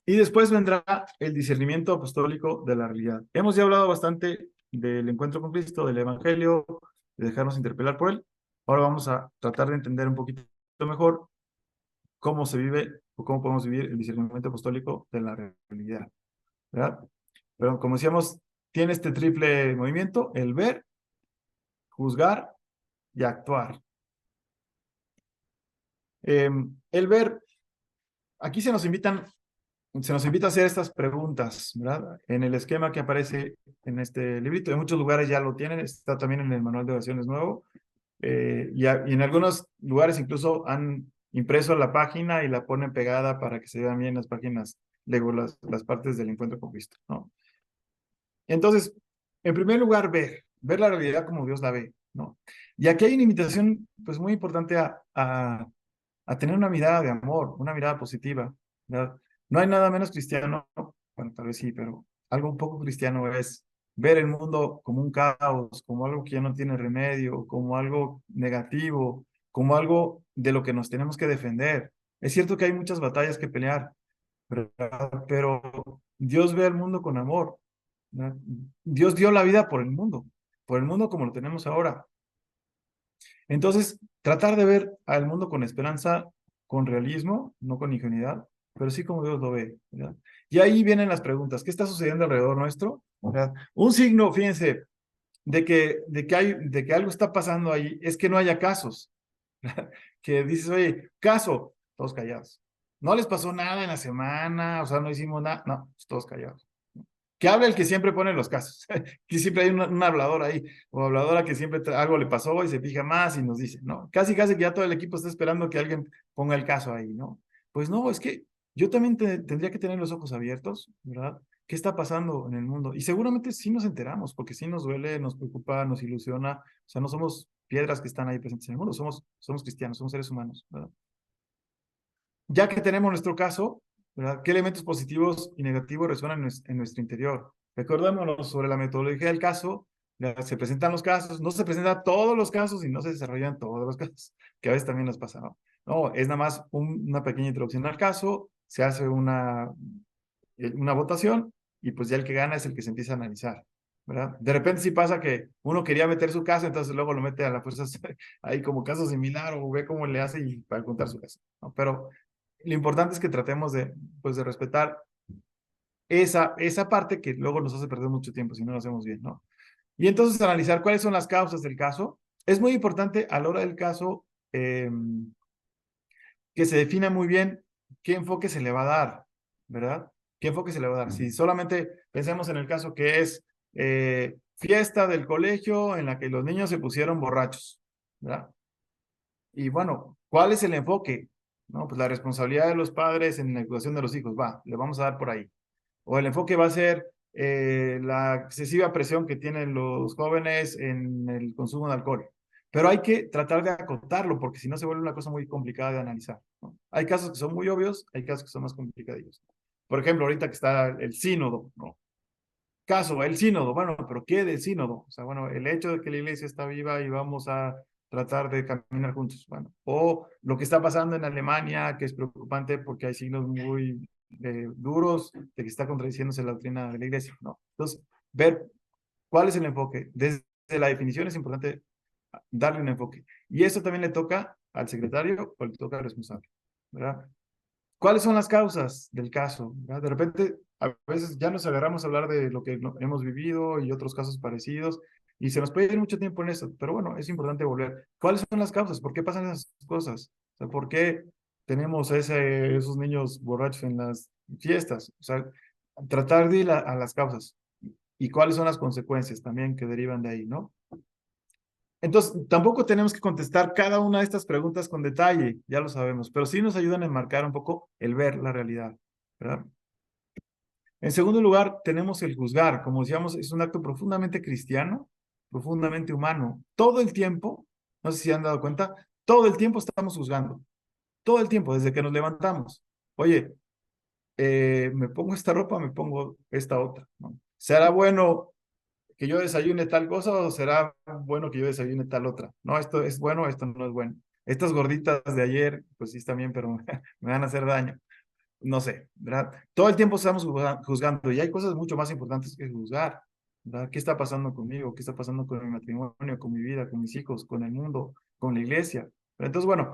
Y después vendrá el discernimiento apostólico de la realidad. Hemos ya hablado bastante del encuentro con Cristo, del Evangelio, de dejarnos interpelar por él. Ahora vamos a tratar de entender un poquito mejor cómo se vive o cómo podemos vivir el discernimiento apostólico de la realidad, ¿verdad? Pero como decíamos, tiene este triple movimiento, el ver, juzgar y actuar. El ver, aquí se nos invita a hacer estas preguntas, ¿verdad? En el esquema que aparece en este librito, en muchos lugares ya lo tienen, está también en el manual de oraciones nuevo, y en algunos lugares incluso han impreso la página y la ponen pegada para que se vean bien las páginas, luego las partes del encuentro con Cristo, ¿no? Entonces, en primer lugar, ver la realidad como Dios la ve, ¿no? Y aquí hay una invitación, pues, muy importante a tener una mirada de amor, una mirada positiva, ¿verdad? No hay nada menos cristiano, bueno, tal vez sí, pero algo un poco cristiano es ver el mundo como un caos, como algo que ya no tiene remedio, como algo negativo, como algo de lo que nos tenemos que defender. Es cierto que hay muchas batallas que pelear, ¿verdad? Pero Dios ve al mundo con amor, ¿verdad? Dios dio la vida por el mundo como lo tenemos ahora. Entonces, tratar de ver al mundo con esperanza, con realismo, no con ingenuidad, pero sí como Dios lo ve, ¿verdad? Y ahí vienen las preguntas. ¿Qué está sucediendo alrededor nuestro? ¿Verdad? Un signo, fíjense, de que algo está pasando ahí es que no haya casos. Que dices, oye, caso, todos callados. No les pasó nada en la semana, o sea, no hicimos nada, no, pues todos callados. Que habla el que siempre pone los casos, que siempre hay un hablador ahí, o habladora que siempre algo le pasó y se fija más y nos dice, ¿no? Casi que ya todo el equipo está esperando que alguien ponga el caso ahí, ¿no? Pues no, es que yo también tendría que tener los ojos abiertos, ¿verdad? ¿Qué está pasando en el mundo? Y seguramente sí nos enteramos, porque sí nos duele, nos preocupa, nos ilusiona, o sea, no somos piedras que están ahí presentes en el mundo, somos cristianos, somos seres humanos, ¿verdad? Ya que tenemos nuestro caso, ¿verdad? ¿Qué elementos positivos y negativos resuenan en nuestro interior? Recordémonos sobre la metodología del caso, ¿verdad? Se presentan los casos, no se presentan todos los casos y no se desarrollan todos los casos, que a veces también nos pasa, ¿no? No, es nada más una pequeña introducción al caso, se hace una votación y pues ya el que gana es el que se empieza a analizar, ¿verdad? De repente sí pasa que uno quería meter su caso, entonces luego lo mete a la fuerza ahí como caso similar o ve cómo le hace y para contar su caso, ¿no? Pero lo importante es que tratemos pues, de respetar esa parte que luego nos hace perder mucho tiempo si no lo hacemos bien, ¿no? Y entonces analizar cuáles son las causas del caso. Es muy importante a la hora del caso que se defina muy bien qué enfoque se le va a dar, ¿verdad? ¿Qué enfoque se le va a dar? Si solamente pensemos en el caso que es fiesta del colegio en la que los niños se pusieron borrachos, ¿verdad? Y bueno, ¿cuál es el enfoque? No, pues la responsabilidad de los padres en la educación de los hijos, va, le vamos a dar por ahí. O el enfoque va a ser la excesiva presión que tienen los jóvenes en el consumo de alcohol. Pero hay que tratar de acotarlo, porque si no se vuelve una cosa muy complicada de analizar, ¿no? Hay casos que son muy obvios, hay casos que son más complicadillos. Por ejemplo, ahorita que está el sínodo, ¿no? Caso, el sínodo, bueno, pero ¿qué del sínodo? O sea, bueno, el hecho de que la iglesia está viva y vamos a tratar de caminar juntos, bueno, o lo que está pasando en Alemania, que es preocupante porque hay signos muy duros de que está contradiciéndose la doctrina de la iglesia, ¿no? Entonces, ver cuál es el enfoque. Desde la definición es importante darle un enfoque. Y eso también le toca al secretario o le toca al responsable, ¿verdad? ¿Cuáles son las causas del caso? ¿Verdad? De repente, a veces ya nos agarramos a hablar de lo que hemos vivido y otros casos parecidos, y se nos puede ir mucho tiempo en eso, pero bueno, es importante volver. ¿Cuáles son las causas? ¿Por qué pasan esas cosas? O sea, ¿por qué tenemos esos niños borrachos en las fiestas? O sea, tratar de ir a las causas y cuáles son las consecuencias también que derivan de ahí, ¿no? Entonces, tampoco tenemos que contestar cada una de estas preguntas con detalle, ya lo sabemos, pero sí nos ayudan a enmarcar un poco el ver la realidad, ¿verdad? En segundo lugar, tenemos el juzgar. Como decíamos, es un acto profundamente cristiano, profundamente humano. Todo el tiempo, no sé si han dado cuenta, Todo el tiempo estamos juzgando, todo el tiempo, desde que nos levantamos. Oye, me pongo esta ropa, me pongo esta otra, ¿no? ¿Será bueno que yo desayune tal cosa o será bueno que yo desayune tal otra? No, esto es bueno, esto no es bueno. Estas gorditas de ayer, pues sí están bien, pero me van a hacer daño. No sé, ¿verdad? Todo el tiempo estamos juzgando y hay cosas mucho más importantes que juzgar, ¿verdad? ¿Qué está pasando conmigo? ¿Qué está pasando con mi matrimonio, con mi vida, con mis hijos, con el mundo, con la iglesia? Pero entonces, bueno,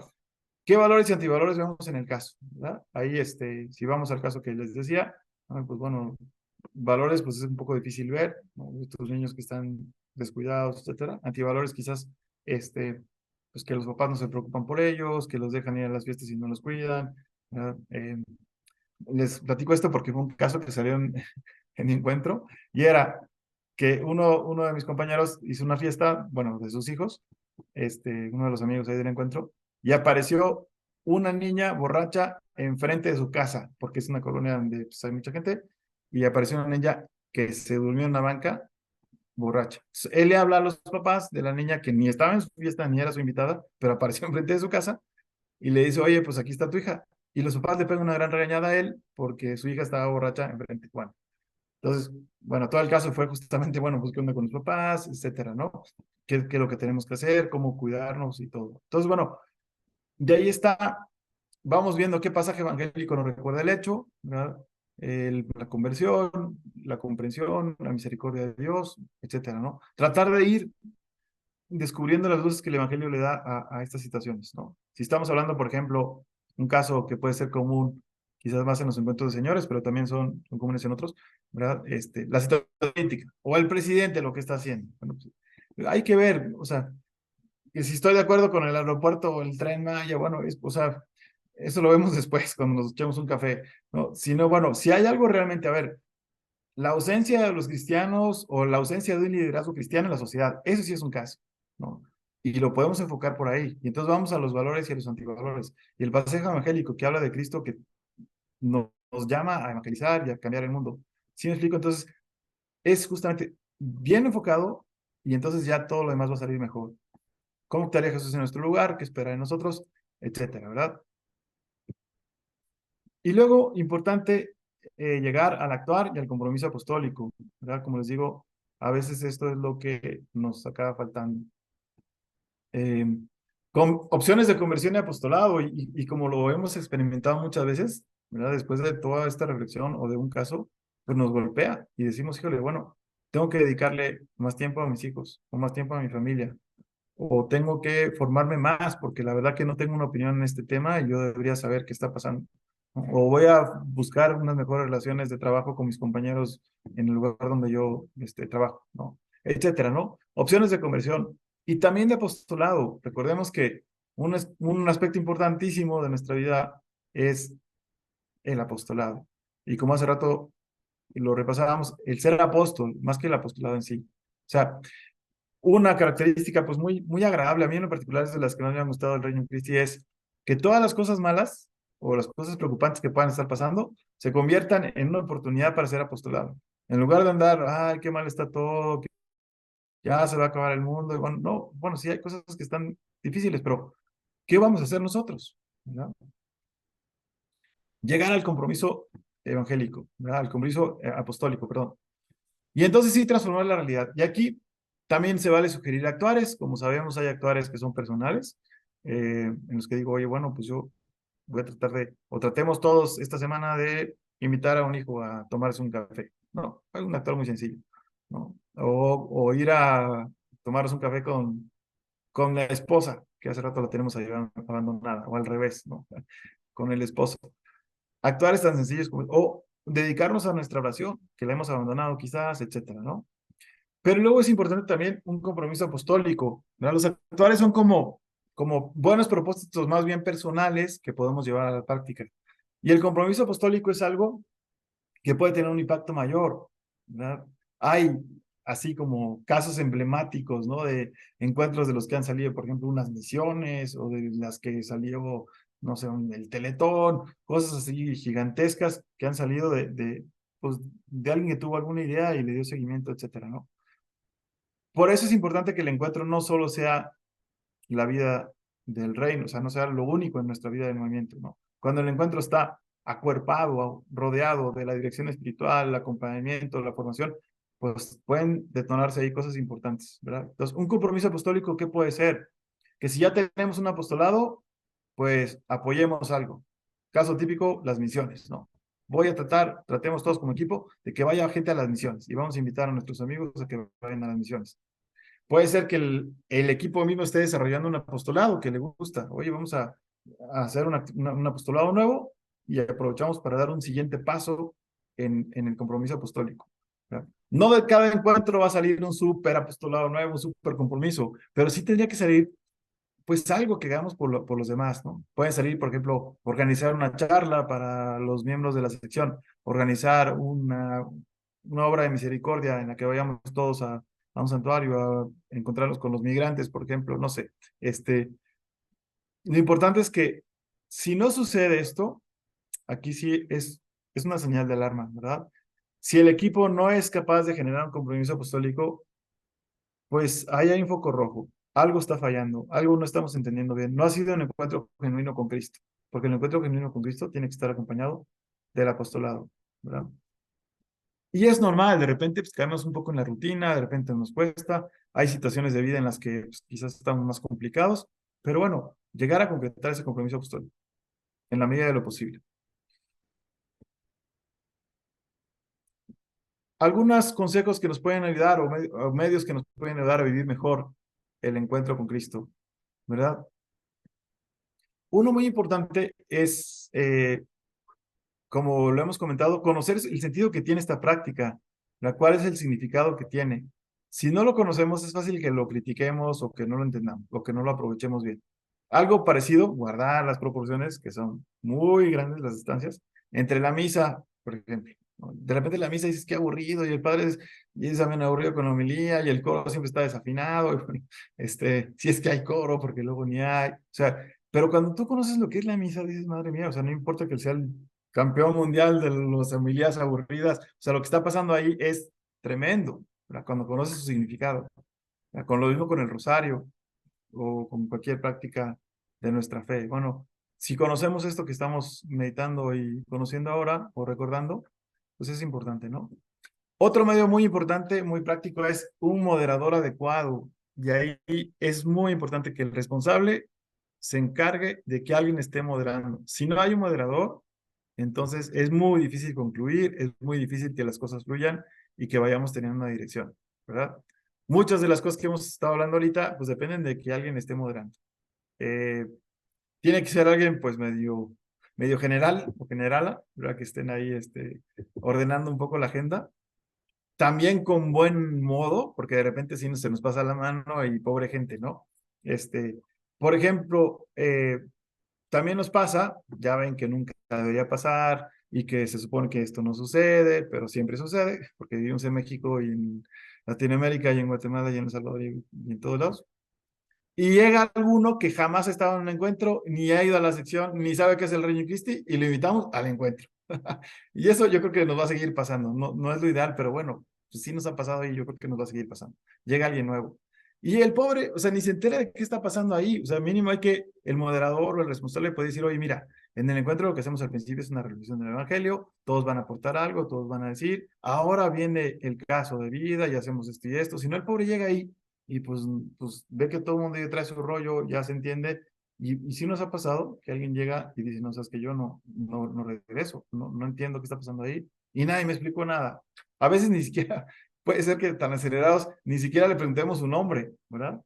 ¿qué valores y antivalores vemos en el caso? ¿Verdad? Ahí, si vamos al caso que les decía, pues bueno, valores, pues es un poco difícil ver, ¿no? Estos niños que están descuidados, etcétera. Antivalores, quizás, pues que los papás no se preocupan por ellos, que los dejan ir a las fiestas y no los cuidan, ¿verdad? Les platico esto porque fue un caso que salió en mi encuentro, y era que uno de mis compañeros hizo una fiesta, bueno, de sus hijos, uno de los amigos ahí del encuentro, y apareció una niña borracha enfrente de su casa, porque es una colonia donde pues, hay mucha gente, y apareció una niña que se durmió en una banca borracha. Él le habla a los papás de la niña que ni estaba en su fiesta ni era su invitada, pero apareció enfrente de su casa y le dice, oye, pues aquí está tu hija. Y los papás le pegan una gran regañada a él porque su hija estaba borracha enfrente. Bueno, entonces, bueno, todo el caso fue justamente, bueno, pues qué onda con los papás, etcétera, ¿no? ¿Qué es lo que tenemos que hacer? ¿Cómo cuidarnos y todo? Entonces, bueno, de ahí está, vamos viendo qué pasaje evangélico nos recuerda el hecho, ¿verdad? La conversión, la comprensión, la misericordia de Dios, etcétera, ¿no? Tratar de ir descubriendo las luces que el Evangelio le da a estas situaciones, ¿no? Si estamos hablando, por ejemplo, un caso que puede ser común, quizás más en los encuentros de señores, pero también son comunes en otros, ¿verdad? La situación política, o el presidente lo que está haciendo. Bueno, pues, hay que ver, o sea, que si estoy de acuerdo con el aeropuerto o el tren Maya, bueno, o sea, eso lo vemos después, cuando nos echamos un café, ¿no? Si no, bueno, si hay algo realmente, a ver, la ausencia de los cristianos o la ausencia de un liderazgo cristiano en la sociedad, eso sí es un caso, ¿no? Y lo podemos enfocar por ahí. Y entonces vamos a los valores y a los antivalores. Y el pasaje evangélico que habla de Cristo que nos llama a evangelizar y a cambiar el mundo. ¿Sí me explico? Entonces, es justamente bien enfocado y entonces ya todo lo demás va a salir mejor. ¿Cómo actuaría Jesús en nuestro lugar? ¿Qué espera de nosotros? Etcétera, ¿verdad? Y luego, importante, llegar al actuar y al compromiso apostólico, ¿verdad? Como les digo, a veces esto es lo que nos acaba faltando. Eh, con opciones de conversión y apostolado, y como lo hemos experimentado muchas veces, ¿verdad? Después de toda esta reflexión o de un caso, pues nos golpea y decimos, híjole, bueno, tengo que dedicarle más tiempo a mis hijos o más tiempo a mi familia o tengo que formarme más, porque la verdad que no tengo una opinión en este tema y yo debería saber qué está pasando, ¿no? O voy a buscar unas mejores relaciones de trabajo con mis compañeros en el lugar donde yo trabajo, ¿no? Etcétera, ¿no? Opciones de conversión y también de apostolado. Recordemos que un aspecto importantísimo de nuestra vida es el apostolado. Y como hace rato lo repasábamos, el ser apóstol, más que el apostolado en sí. O sea, una característica pues muy agradable, a mí en lo particular es de las que más me han gustado del Reino Christi, es que todas las cosas malas o las cosas preocupantes que puedan estar pasando se conviertan en una oportunidad para ser apostolado. En lugar de andar, ay, qué mal está todo, que ya se va a acabar el mundo, y bueno, no, bueno, sí hay cosas que están difíciles, pero ¿qué vamos a hacer nosotros? ¿Verdad? Llegar al compromiso evangélico, ¿verdad? Al compromiso apostólico, perdón. Y entonces sí transformar la realidad. Y aquí también se vale sugerir actuares. Como sabemos, hay actuares que son personales, en los que digo, oye, bueno, pues yo voy a tratar de, o tratemos todos esta semana de invitar a un hijo a tomarse un café. No, es un actuar muy sencillo, ¿no? O ir a tomarse un café con la esposa, que hace rato la tenemos ahí abandonada, o al revés, ¿no? Con el esposo. Actuar es tan sencillo como, o dedicarnos a nuestra oración, que la hemos abandonado quizás, etcétera, ¿no? Pero luego es importante también un compromiso apostólico, ¿verdad? Los actuales son como buenos propósitos más bien personales que podemos llevar a la práctica. Y el compromiso apostólico es algo que puede tener un impacto mayor, ¿verdad? Hay así como casos emblemáticos, ¿no? De encuentros de los que han salido, por ejemplo, unas misiones o de las que salió, no sé, el Teletón, cosas así gigantescas que han salido pues, de alguien que tuvo alguna idea y le dio seguimiento, etcétera, ¿no? Por eso es importante que el encuentro no solo sea la vida del reino, o sea, no sea lo único en nuestra vida de movimiento, ¿no? Cuando el encuentro está acuerpado, rodeado de la dirección espiritual, el acompañamiento, la formación, pues pueden detonarse ahí cosas importantes, ¿verdad? Entonces, un compromiso apostólico, ¿qué puede ser? Que si ya tenemos un apostolado, pues apoyemos algo. Caso típico, las misiones, ¿no? Voy a tratemos todos como equipo, de que vaya gente a las misiones y vamos a invitar a nuestros amigos a que vayan a las misiones. Puede ser que el equipo mismo esté desarrollando un apostolado que le gusta. Oye, vamos a hacer un apostolado nuevo y aprovechamos para dar un siguiente paso en el compromiso apostólico. ¿Verdad? No de cada encuentro va a salir un súper apostolado nuevo, un súper compromiso, pero sí tendría que salir pues algo que hagamos por los demás, ¿no? Pueden salir, por ejemplo, organizar una charla para los miembros de la sección, organizar una obra de misericordia en la que vayamos todos a un santuario, a encontrarnos con los migrantes, por ejemplo, no sé. Lo importante es que si no sucede esto, aquí sí es una señal de alarma, ¿verdad? Si el equipo no es capaz de generar un compromiso apostólico, pues ahí hay un foco rojo. Algo está fallando, algo no estamos entendiendo bien. No ha sido un encuentro genuino con Cristo, porque el encuentro genuino con Cristo tiene que estar acompañado del apostolado, ¿verdad? Y es normal, de repente pues, caemos un poco en la rutina, de repente nos cuesta, hay situaciones de vida en las que pues, quizás estamos más complicados, pero bueno, llegar a concretar ese compromiso apostólico en la medida de lo posible. Algunos consejos que nos pueden ayudar o medios que nos pueden ayudar a vivir mejor el encuentro con Cristo, ¿verdad? Uno muy importante es, como lo hemos comentado, conocer el sentido que tiene esta práctica, la cual es el significado que tiene. Si no lo conocemos, es fácil que lo critiquemos o que no lo entendamos o que no lo aprovechemos bien. Algo parecido, guardar las proporciones, que son muy grandes las distancias, entre la misa, por ejemplo. ¿No? De repente la misa dices, qué aburrido, y el padre es también aburrido con la homilía, y el coro siempre está desafinado, y, bueno, si es que hay coro, porque luego ni hay. O sea, pero cuando tú conoces lo que es la misa, dices, madre mía, o sea, no importa que sea el campeón mundial de las homilías aburridas, o sea, lo que está pasando ahí es tremendo, ¿verdad? Cuando conoces su significado. ¿Verdad? Con lo mismo con el rosario o con cualquier práctica de nuestra fe. Bueno, si conocemos esto que estamos meditando y conociendo ahora o recordando, pues es importante, ¿no? Otro medio muy importante, muy práctico, es un moderador adecuado. Y ahí es muy importante que el responsable se encargue de que alguien esté moderando. Si no hay un moderador, entonces es muy difícil concluir, es muy difícil que las cosas fluyan y que vayamos teniendo una dirección, ¿verdad? Muchas de las cosas que hemos estado hablando ahorita, pues dependen de que alguien esté moderando. Eh, Tiene que ser alguien, pues medio general o generala, ¿verdad? Que estén ahí ordenando un poco la agenda. También con buen modo, porque de repente sí se nos pasa la mano y pobre gente, ¿no? Por ejemplo, también nos pasa, ya ven que nunca debería pasar y que se supone que esto no sucede, pero siempre sucede, porque vivimos en México y en Latinoamérica y en Guatemala y en El Salvador y en todos lados. Y llega alguno que jamás ha estado en un encuentro, ni ha ido a la sección, ni sabe qué es el Reino Christi, y lo invitamos al encuentro. Y eso yo creo que nos va a seguir pasando. No, no es lo ideal, pero bueno, pues sí nos ha pasado y yo creo que nos va a seguir pasando. Llega alguien nuevo. Y el pobre, o sea, ni se entera de qué está pasando ahí. O sea, mínimo hay que, el moderador o el responsable puede decir, oye, mira, en el encuentro lo que hacemos al principio es una reflexión del Evangelio, todos van a aportar algo, todos van a decir, ahora viene el caso de vida y hacemos esto y esto. Si no, el pobre llega ahí y pues ve que todo el mundo ya trae su rollo, ya se entiende. Y sí nos ha pasado que alguien llega y dice, no, sabes que yo no regreso, no entiendo qué está pasando ahí. Y nadie me explicó nada. A veces ni siquiera, puede ser que tan acelerados, ni siquiera le preguntemos su nombre, ¿verdad?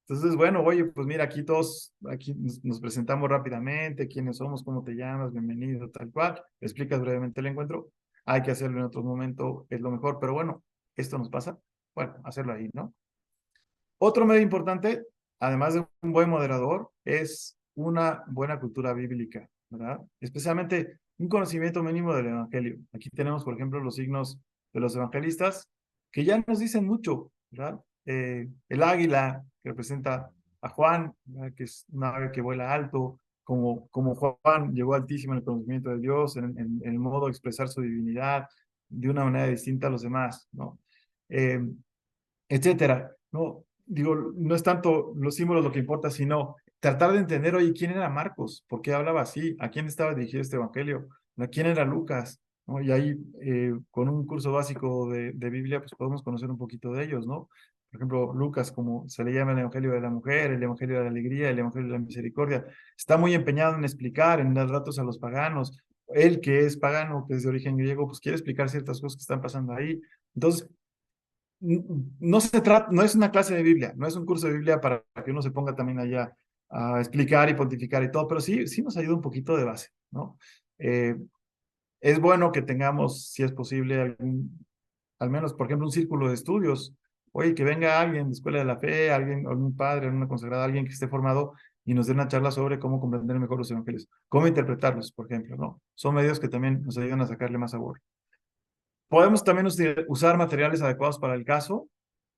Entonces, bueno, oye, pues mira, aquí nos presentamos rápidamente, quiénes somos, cómo te llamas, bienvenido, tal cual, explicas brevemente el encuentro, hay que hacerlo en otro momento, es lo mejor, pero bueno, esto nos pasa, bueno, hacerlo ahí, ¿no? Otro medio importante, además de un buen moderador, es una buena cultura bíblica, ¿verdad? Especialmente un conocimiento mínimo del Evangelio. Aquí tenemos, por ejemplo, los signos de los evangelistas, que ya nos dicen mucho, ¿verdad? El águila, que representa a Juan, ¿verdad? Que es una ave que vuela alto, como Juan llegó altísimo en el conocimiento de Dios, en el modo de expresar su divinidad de una manera distinta a los demás, ¿no? Etcétera, ¿no? Digo, no es tanto los símbolos lo que importa, sino tratar de entender, oye, ¿quién era Marcos? ¿Por qué hablaba así? ¿A quién estaba dirigido este evangelio? ¿A quién era Lucas? ¿No? Y ahí, con un curso básico de Biblia, pues podemos conocer un poquito de ellos, ¿no? Por ejemplo, Lucas, como se le llama el evangelio de la mujer, el evangelio de la alegría, el evangelio de la misericordia, está muy empeñado en explicar, en dar datos a los paganos. Él, que es pagano, que es de origen griego, pues quiere explicar ciertas cosas que están pasando ahí. Entonces, no se trata, no es una clase de Biblia, no es un curso de Biblia para que uno se ponga también allá a explicar y pontificar y todo, pero sí nos ayuda un poquito de base, ¿no? Eh, es bueno que tengamos, si es posible, al menos, por ejemplo, un círculo de estudios. Oye, que venga alguien de Escuela de la Fe, alguien, algún padre, alguna consagrada, alguien que esté formado y nos dé una charla sobre cómo comprender mejor los evangelios, cómo interpretarlos, por ejemplo, ¿no? Son medios que también nos ayudan a sacarle más sabor. Podemos también usar materiales adecuados para el caso.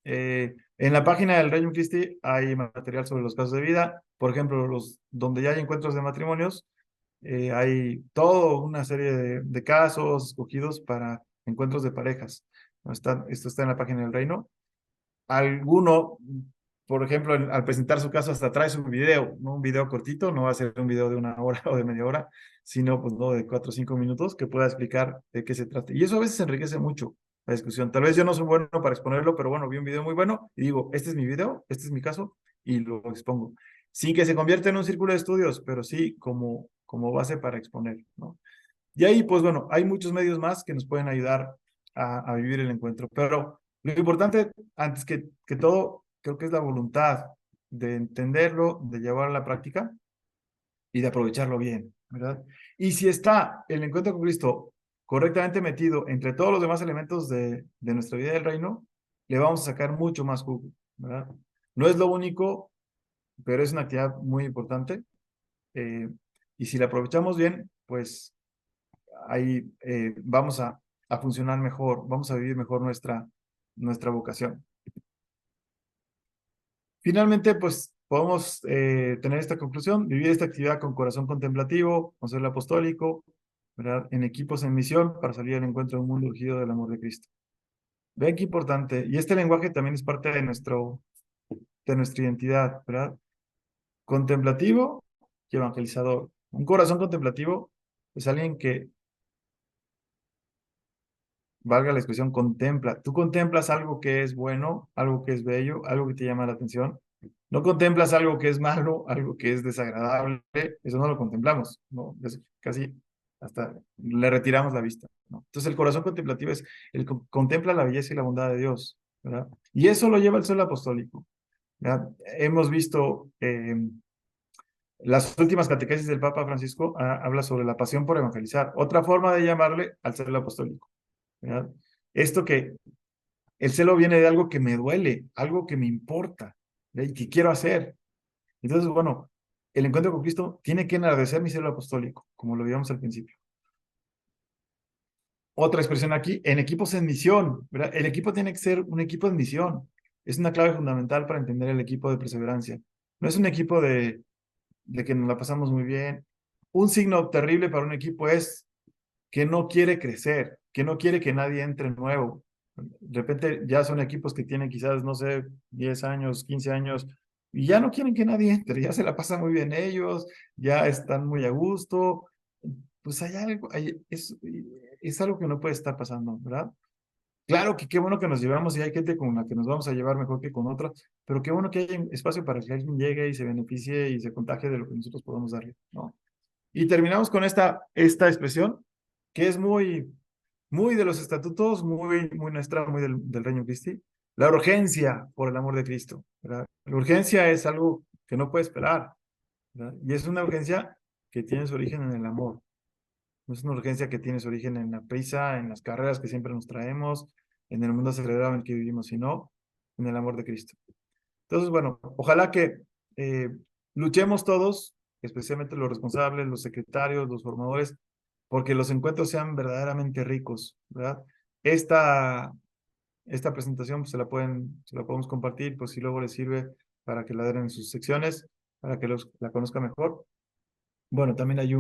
En la página del Reino Christi hay material sobre los casos de vida. Por ejemplo, donde ya hay encuentros de matrimonios, hay toda una serie de casos escogidos para encuentros de parejas. ¿No? Esto está en la página del Reino. Alguno, por ejemplo, al presentar su caso hasta trae su video, ¿no? Un video cortito, no va a ser un video de 1 hora o de media hora, sino pues no de 4 o 5 minutos que pueda explicar de qué se trata. Y eso a veces enriquece mucho la discusión. Tal vez yo no soy bueno para exponerlo, pero bueno, vi un video muy bueno y digo, este es mi video, este es mi caso y lo expongo. Sin que se convierta en un círculo de estudios, pero sí como base para exponer, ¿no? Y ahí, pues bueno, hay muchos medios más que nos pueden ayudar a vivir el encuentro. Pero lo importante, antes que todo, creo que es la voluntad de entenderlo, de llevarlo a la práctica y de aprovecharlo bien, ¿verdad? Y si está el encuentro con Cristo correctamente metido entre todos los demás elementos de nuestra vida del reino, le vamos a sacar mucho más jugo, ¿verdad? No es lo único, pero es una actividad muy importante. eh, y si la aprovechamos bien, pues ahí vamos a funcionar mejor, vamos a vivir mejor nuestra vocación. Finalmente, pues podemos tener esta conclusión, vivir esta actividad con corazón contemplativo, con ser apostólico, ¿verdad? En equipos en misión para salir al encuentro de un mundo urgido del amor de Cristo. Vean qué importante. Y este lenguaje también es parte de nuestra identidad, ¿verdad? Contemplativo y evangelizador. Un corazón contemplativo es alguien que, valga la expresión, contempla. Tú contemplas algo que es bueno, algo que es bello, algo que te llama la atención. No contemplas algo que es malo, algo que es desagradable. Eso no lo contemplamos, ¿no? Es casi hasta le retiramos la vista, ¿no? Entonces el corazón contemplativo es el que contempla la belleza y la bondad de Dios, ¿verdad? Y eso lo lleva el celo apostólico, ¿verdad? Hemos visto las últimas catequesis del Papa Francisco, habla sobre la pasión por evangelizar. Otra forma de llamarle al celo apostólico, ¿verdad? Esto que el celo viene de algo que me duele, algo que me importa, ¿verdad? Y que quiero hacer. Entonces, bueno, el encuentro con Cristo tiene que enardecer mi celo apostólico, como lo vimos al principio. Otra expresión aquí, en equipos en misión, ¿verdad? El equipo tiene que ser un equipo en misión. Es una clave fundamental para entender el equipo de perseverancia. No es un equipo de que nos la pasamos muy bien. Un signo terrible para un equipo es que no quiere crecer, que no quiere que nadie entre nuevo. De repente ya son equipos que tienen quizás, no sé, 10 años, 15 años, y ya no quieren que nadie entre, ya se la pasan muy bien ellos, ya están muy a gusto. Pues hay algo, es algo que no puede estar pasando, ¿verdad? Claro que qué bueno que nos llevamos y hay gente con la que nos vamos a llevar mejor que con otra, pero qué bueno que haya espacio para que alguien llegue y se beneficie y se contagie de lo que nosotros podemos darle, ¿no? Y terminamos con esta expresión, que es muy de los estatutos, muy nuestra, muy del Reino Christi, la urgencia por el amor de Cristo, ¿verdad? La urgencia es algo que no puede esperar, ¿verdad? Y es una urgencia que tiene su origen en el amor. No es una urgencia que tiene su origen en la prisa, en las carreras que siempre nos traemos, en el mundo acelerado en el que vivimos, sino en el amor de Cristo. Entonces, bueno, ojalá que eh, luchemos todos, especialmente los responsables, los secretarios, los formadores, porque los encuentros sean verdaderamente ricos, ¿verdad? Esta presentación pues, se la podemos compartir, pues si luego les sirve para que la den en sus secciones, para que la conozca mejor. Bueno, también hay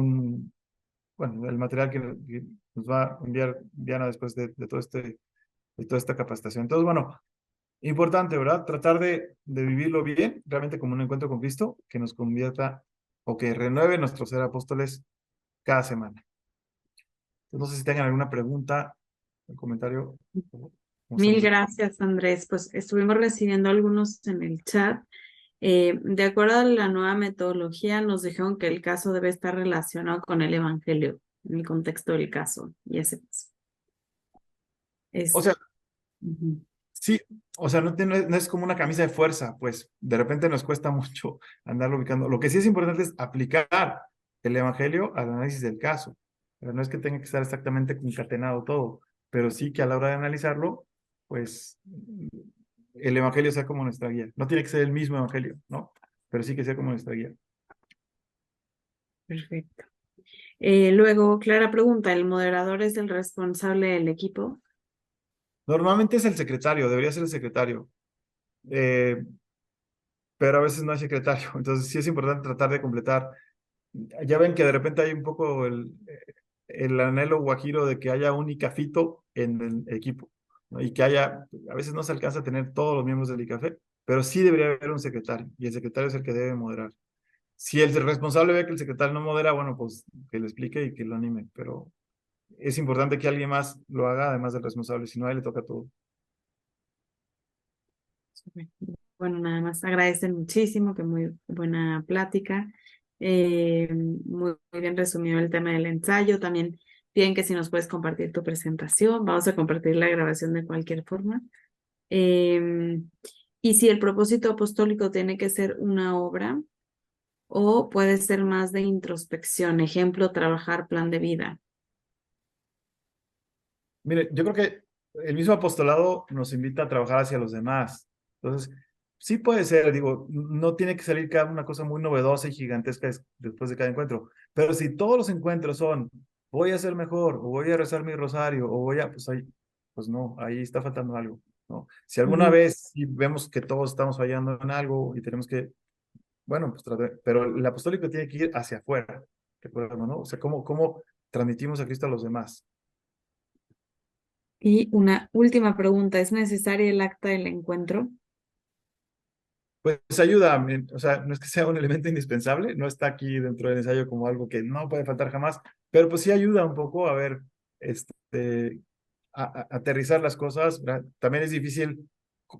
bueno, el material que nos va a enviar Diana después de toda esta capacitación. Entonces, bueno, Importante, ¿verdad? Tratar de vivirlo bien, realmente como un encuentro con Cristo, que nos convierta o que renueve nuestro ser apóstoles cada semana. No sé si tengan alguna pregunta, un comentario. ¿Cómo Mil estamos? gracias, Andrés. Pues estuvimos recibiendo algunos en el chat. De acuerdo a la nueva metodología, nos dijeron que el caso debe estar relacionado con el Evangelio, en el contexto del caso. Y ese O es. sea, Ujú. sí, o sea, no es como una camisa de fuerza, pues de repente nos cuesta mucho andarlo ubicando. Lo que sí es importante es aplicar el Evangelio al análisis del caso. Pero no es que tenga que estar exactamente concatenado todo, pero sí que a la hora de analizarlo, pues el Evangelio sea como nuestra guía. No tiene que ser el mismo Evangelio, ¿no? Pero sí que sea como nuestra guía. Perfecto. Luego, clara pregunta, ¿el moderador es el responsable del equipo? Normalmente es el secretario, debería ser el secretario. Eh, pero a veces no hay secretario. Entonces sí es importante tratar de completar. Ya ven que de repente hay un poco el anhelo guajiro de que haya un ICAFito en el equipo, ¿no? Y que haya, a veces no se alcanza a tener todos los miembros del ICAFE, pero sí debería haber un secretario, y el secretario es el que debe moderar. Si el responsable ve que el secretario no modera, bueno, pues que le explique y que lo anime, pero es importante que alguien más lo haga, además del responsable, si no, a él le toca todo. Súper. Bueno, nada más agradecen muchísimo, que muy buena plática. Muy bien resumido el tema del ensayo. También piden que si nos puedes compartir tu presentación. Vamos a compartir la grabación de cualquier forma. Y si el propósito apostólico tiene que ser una obra o puede ser más de introspección, ejemplo, trabajar plan de vida. Mire, yo creo que el mismo apostolado nos invita a trabajar hacia los demás. Entonces, sí puede ser, digo, no tiene que salir cada una cosa muy novedosa y gigantesca después de cada encuentro, pero si todos los encuentros son, voy a ser mejor, o voy a rezar mi rosario, o voy a, pues ahí, pues no, ahí está faltando algo, ¿no? Si alguna Ujú. vez sí vemos que todos estamos fallando en algo y tenemos que, bueno, pues pero el apostólico tiene que ir hacia afuera, ¿no? O sea, ¿cómo transmitimos a Cristo a los demás? Y una última pregunta, ¿es necesaria el acta del encuentro? Pues ayuda, o sea, no es que sea un elemento indispensable, no está aquí dentro del ensayo como algo que no puede faltar jamás, pero pues sí ayuda un poco a ver, aterrizar las cosas, ¿verdad? También es difícil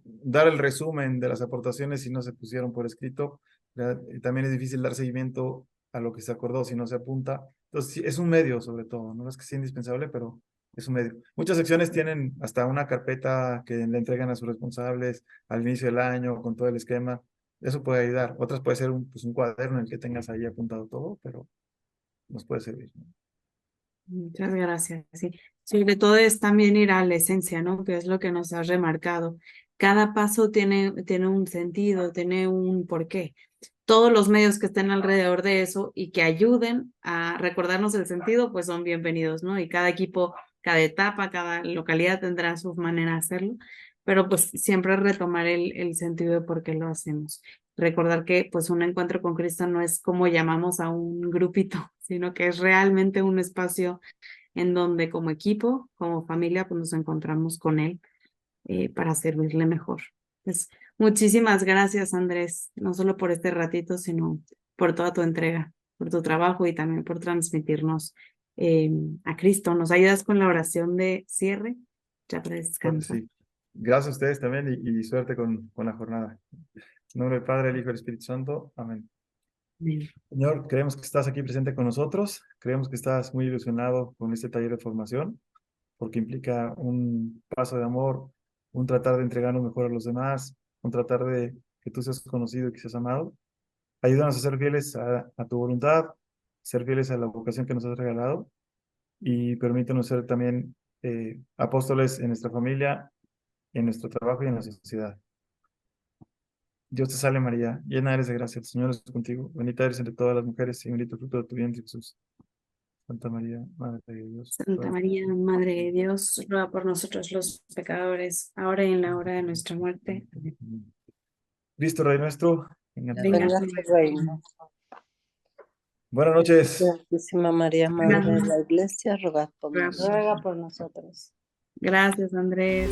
dar el resumen de las aportaciones si no se pusieron por escrito, ¿verdad? Y también es difícil dar seguimiento a lo que se acordó si no se apunta. Entonces, sí, es un medio sobre todo, no es que sea indispensable, pero es un medio. Muchas secciones tienen hasta una carpeta que le entregan a sus responsables al inicio del año con todo el esquema. Eso puede ayudar. Otras puede ser pues un cuaderno en el que tengas ahí apuntado todo, pero nos puede servir, ¿no? Muchas gracias. Sí. Sobre todo es también ir a la esencia, ¿no? Que es lo que nos has remarcado. Cada paso tiene un sentido, tiene un porqué. Todos los medios que estén alrededor de eso y que ayuden a recordarnos el sentido, pues son bienvenidos, ¿no? Y cada equipo, cada etapa, cada localidad tendrá su manera de hacerlo, pero pues siempre retomar el sentido de por qué lo hacemos. Recordar que pues un encuentro con Cristo no es como llamamos a un grupito, sino que es realmente un espacio en donde como equipo, como familia, pues nos encontramos con Él para servirle mejor. Pues muchísimas gracias, Andrés, no solo por este ratito, sino por toda tu entrega, por tu trabajo y también por transmitirnos a Cristo. ¿Nos ayudas con la oración de cierre? Ya para Claro que descansar. sí. Gracias a ustedes también y suerte con la jornada. En nombre del Padre, el Hijo y el Espíritu Santo. Amén. Amén. Señor, creemos que estás aquí presente con nosotros. Creemos que estás muy ilusionado con este taller de formación, porque implica un paso de amor, un tratar de entregarnos mejor a los demás, un tratar de que tú seas conocido y que seas amado. Ayúdanos a ser fieles a tu voluntad, ser fieles a la vocación que nos has regalado y permítanos ser también apóstoles en nuestra familia, en nuestro trabajo y en la sociedad. Dios te salve María, llena eres de gracia, el Señor es contigo, bendita eres entre todas las mujeres y bendito el fruto de tu vientre Jesús. Santa María, Madre de Dios, Santa ruega por María, nosotros. Madre de Dios, ruega por nosotros los pecadores, ahora y en la hora de nuestra muerte. Amén. Cristo Rey nuestro, venga por Venga, nosotros. Venga tu reino. Buenas noches. Santísima María, Madre de la Iglesia, rogad por nosotros. ruega por nosotros. Gracias, Andrés.